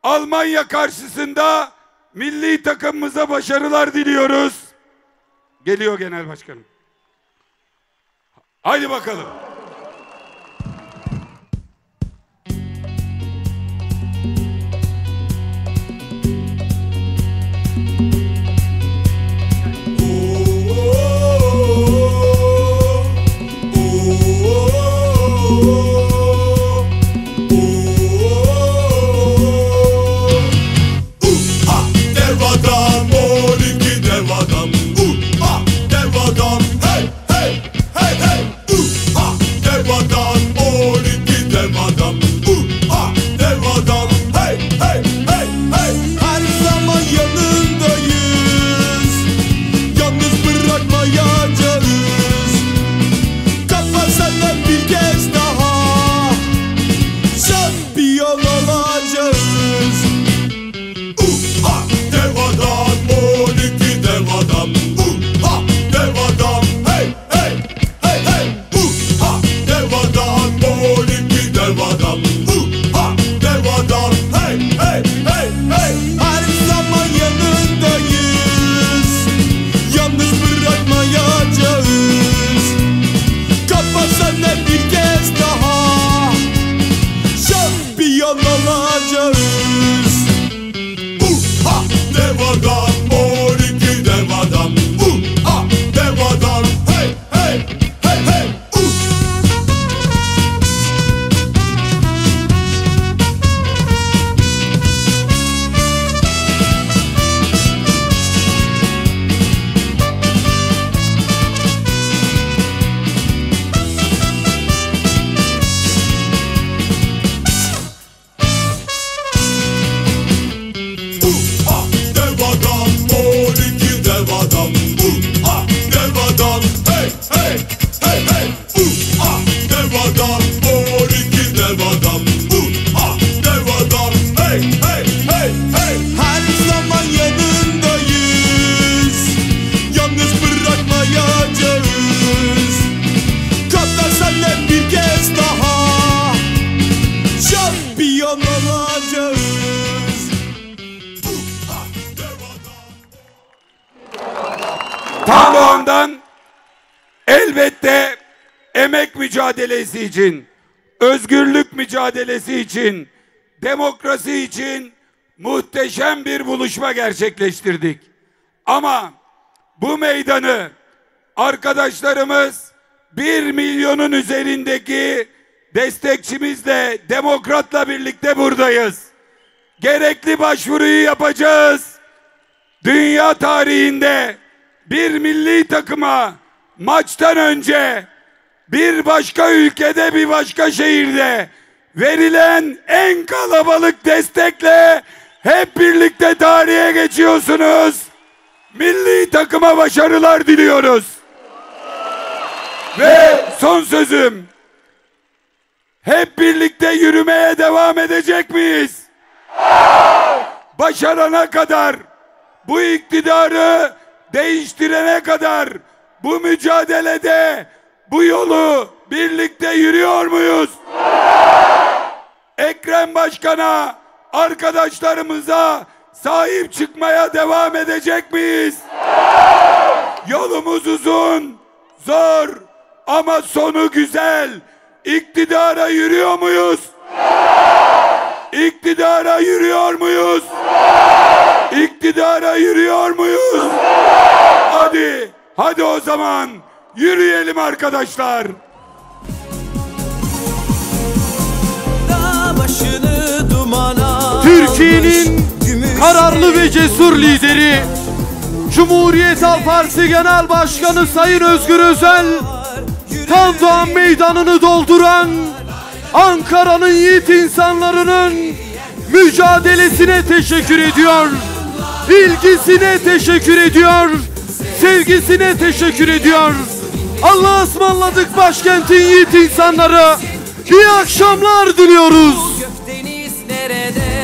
Almanya karşısında milli takımımıza başarılar diliyoruz. Geliyor Genel Başkanım. Haydi bakalım. Tam o andan elbette emek mücadelesi için, özgürlük mücadelesi için, demokrasi için muhteşem bir buluşma gerçekleştirdik. Ama bu meydanı arkadaşlarımız 1 milyonun üzerindeki destekçimizle, demokratla birlikte buradayız. Gerekli başvuruyu yapacağız. Dünya tarihinde bir milli takıma maçtan önce bir başka ülkede, bir başka şehirde verilen en kalabalık destekle hep birlikte tarihe geçiyorsunuz. Milli takıma başarılar diliyoruz. Ve son sözüm, hep birlikte yürümeye devam edecek miyiz? Başarana kadar, bu iktidarı değiştirene kadar bu mücadelede bu yolu birlikte yürüyor muyuz? Ekrem Başkan'a, arkadaşlarımıza sahip çıkmaya devam edecek miyiz? Yolumuz uzun, zor ama sonu güzel. İktidara yürüyor muyuz? İktidara yürüyor muyuz? İktidara yürüyor muyuz? Hadi o zaman yürüyelim arkadaşlar. Türkiye'nin kararlı ve cesur lideri, Cumhuriyet Halk Partisi Genel Başkanı Sayın Özgür Özel, Tan Doğan Meydanı'nı dolduran Ankara'nın yiğit insanlarının mücadelesine teşekkür ediyor. İlgisine teşekkür ediyor. Sevgisine teşekkür ediyor. Allah'a ısmarladık başkentin yiğit insanları. İyi akşamlar diliyoruz. Gökdeniz nerede?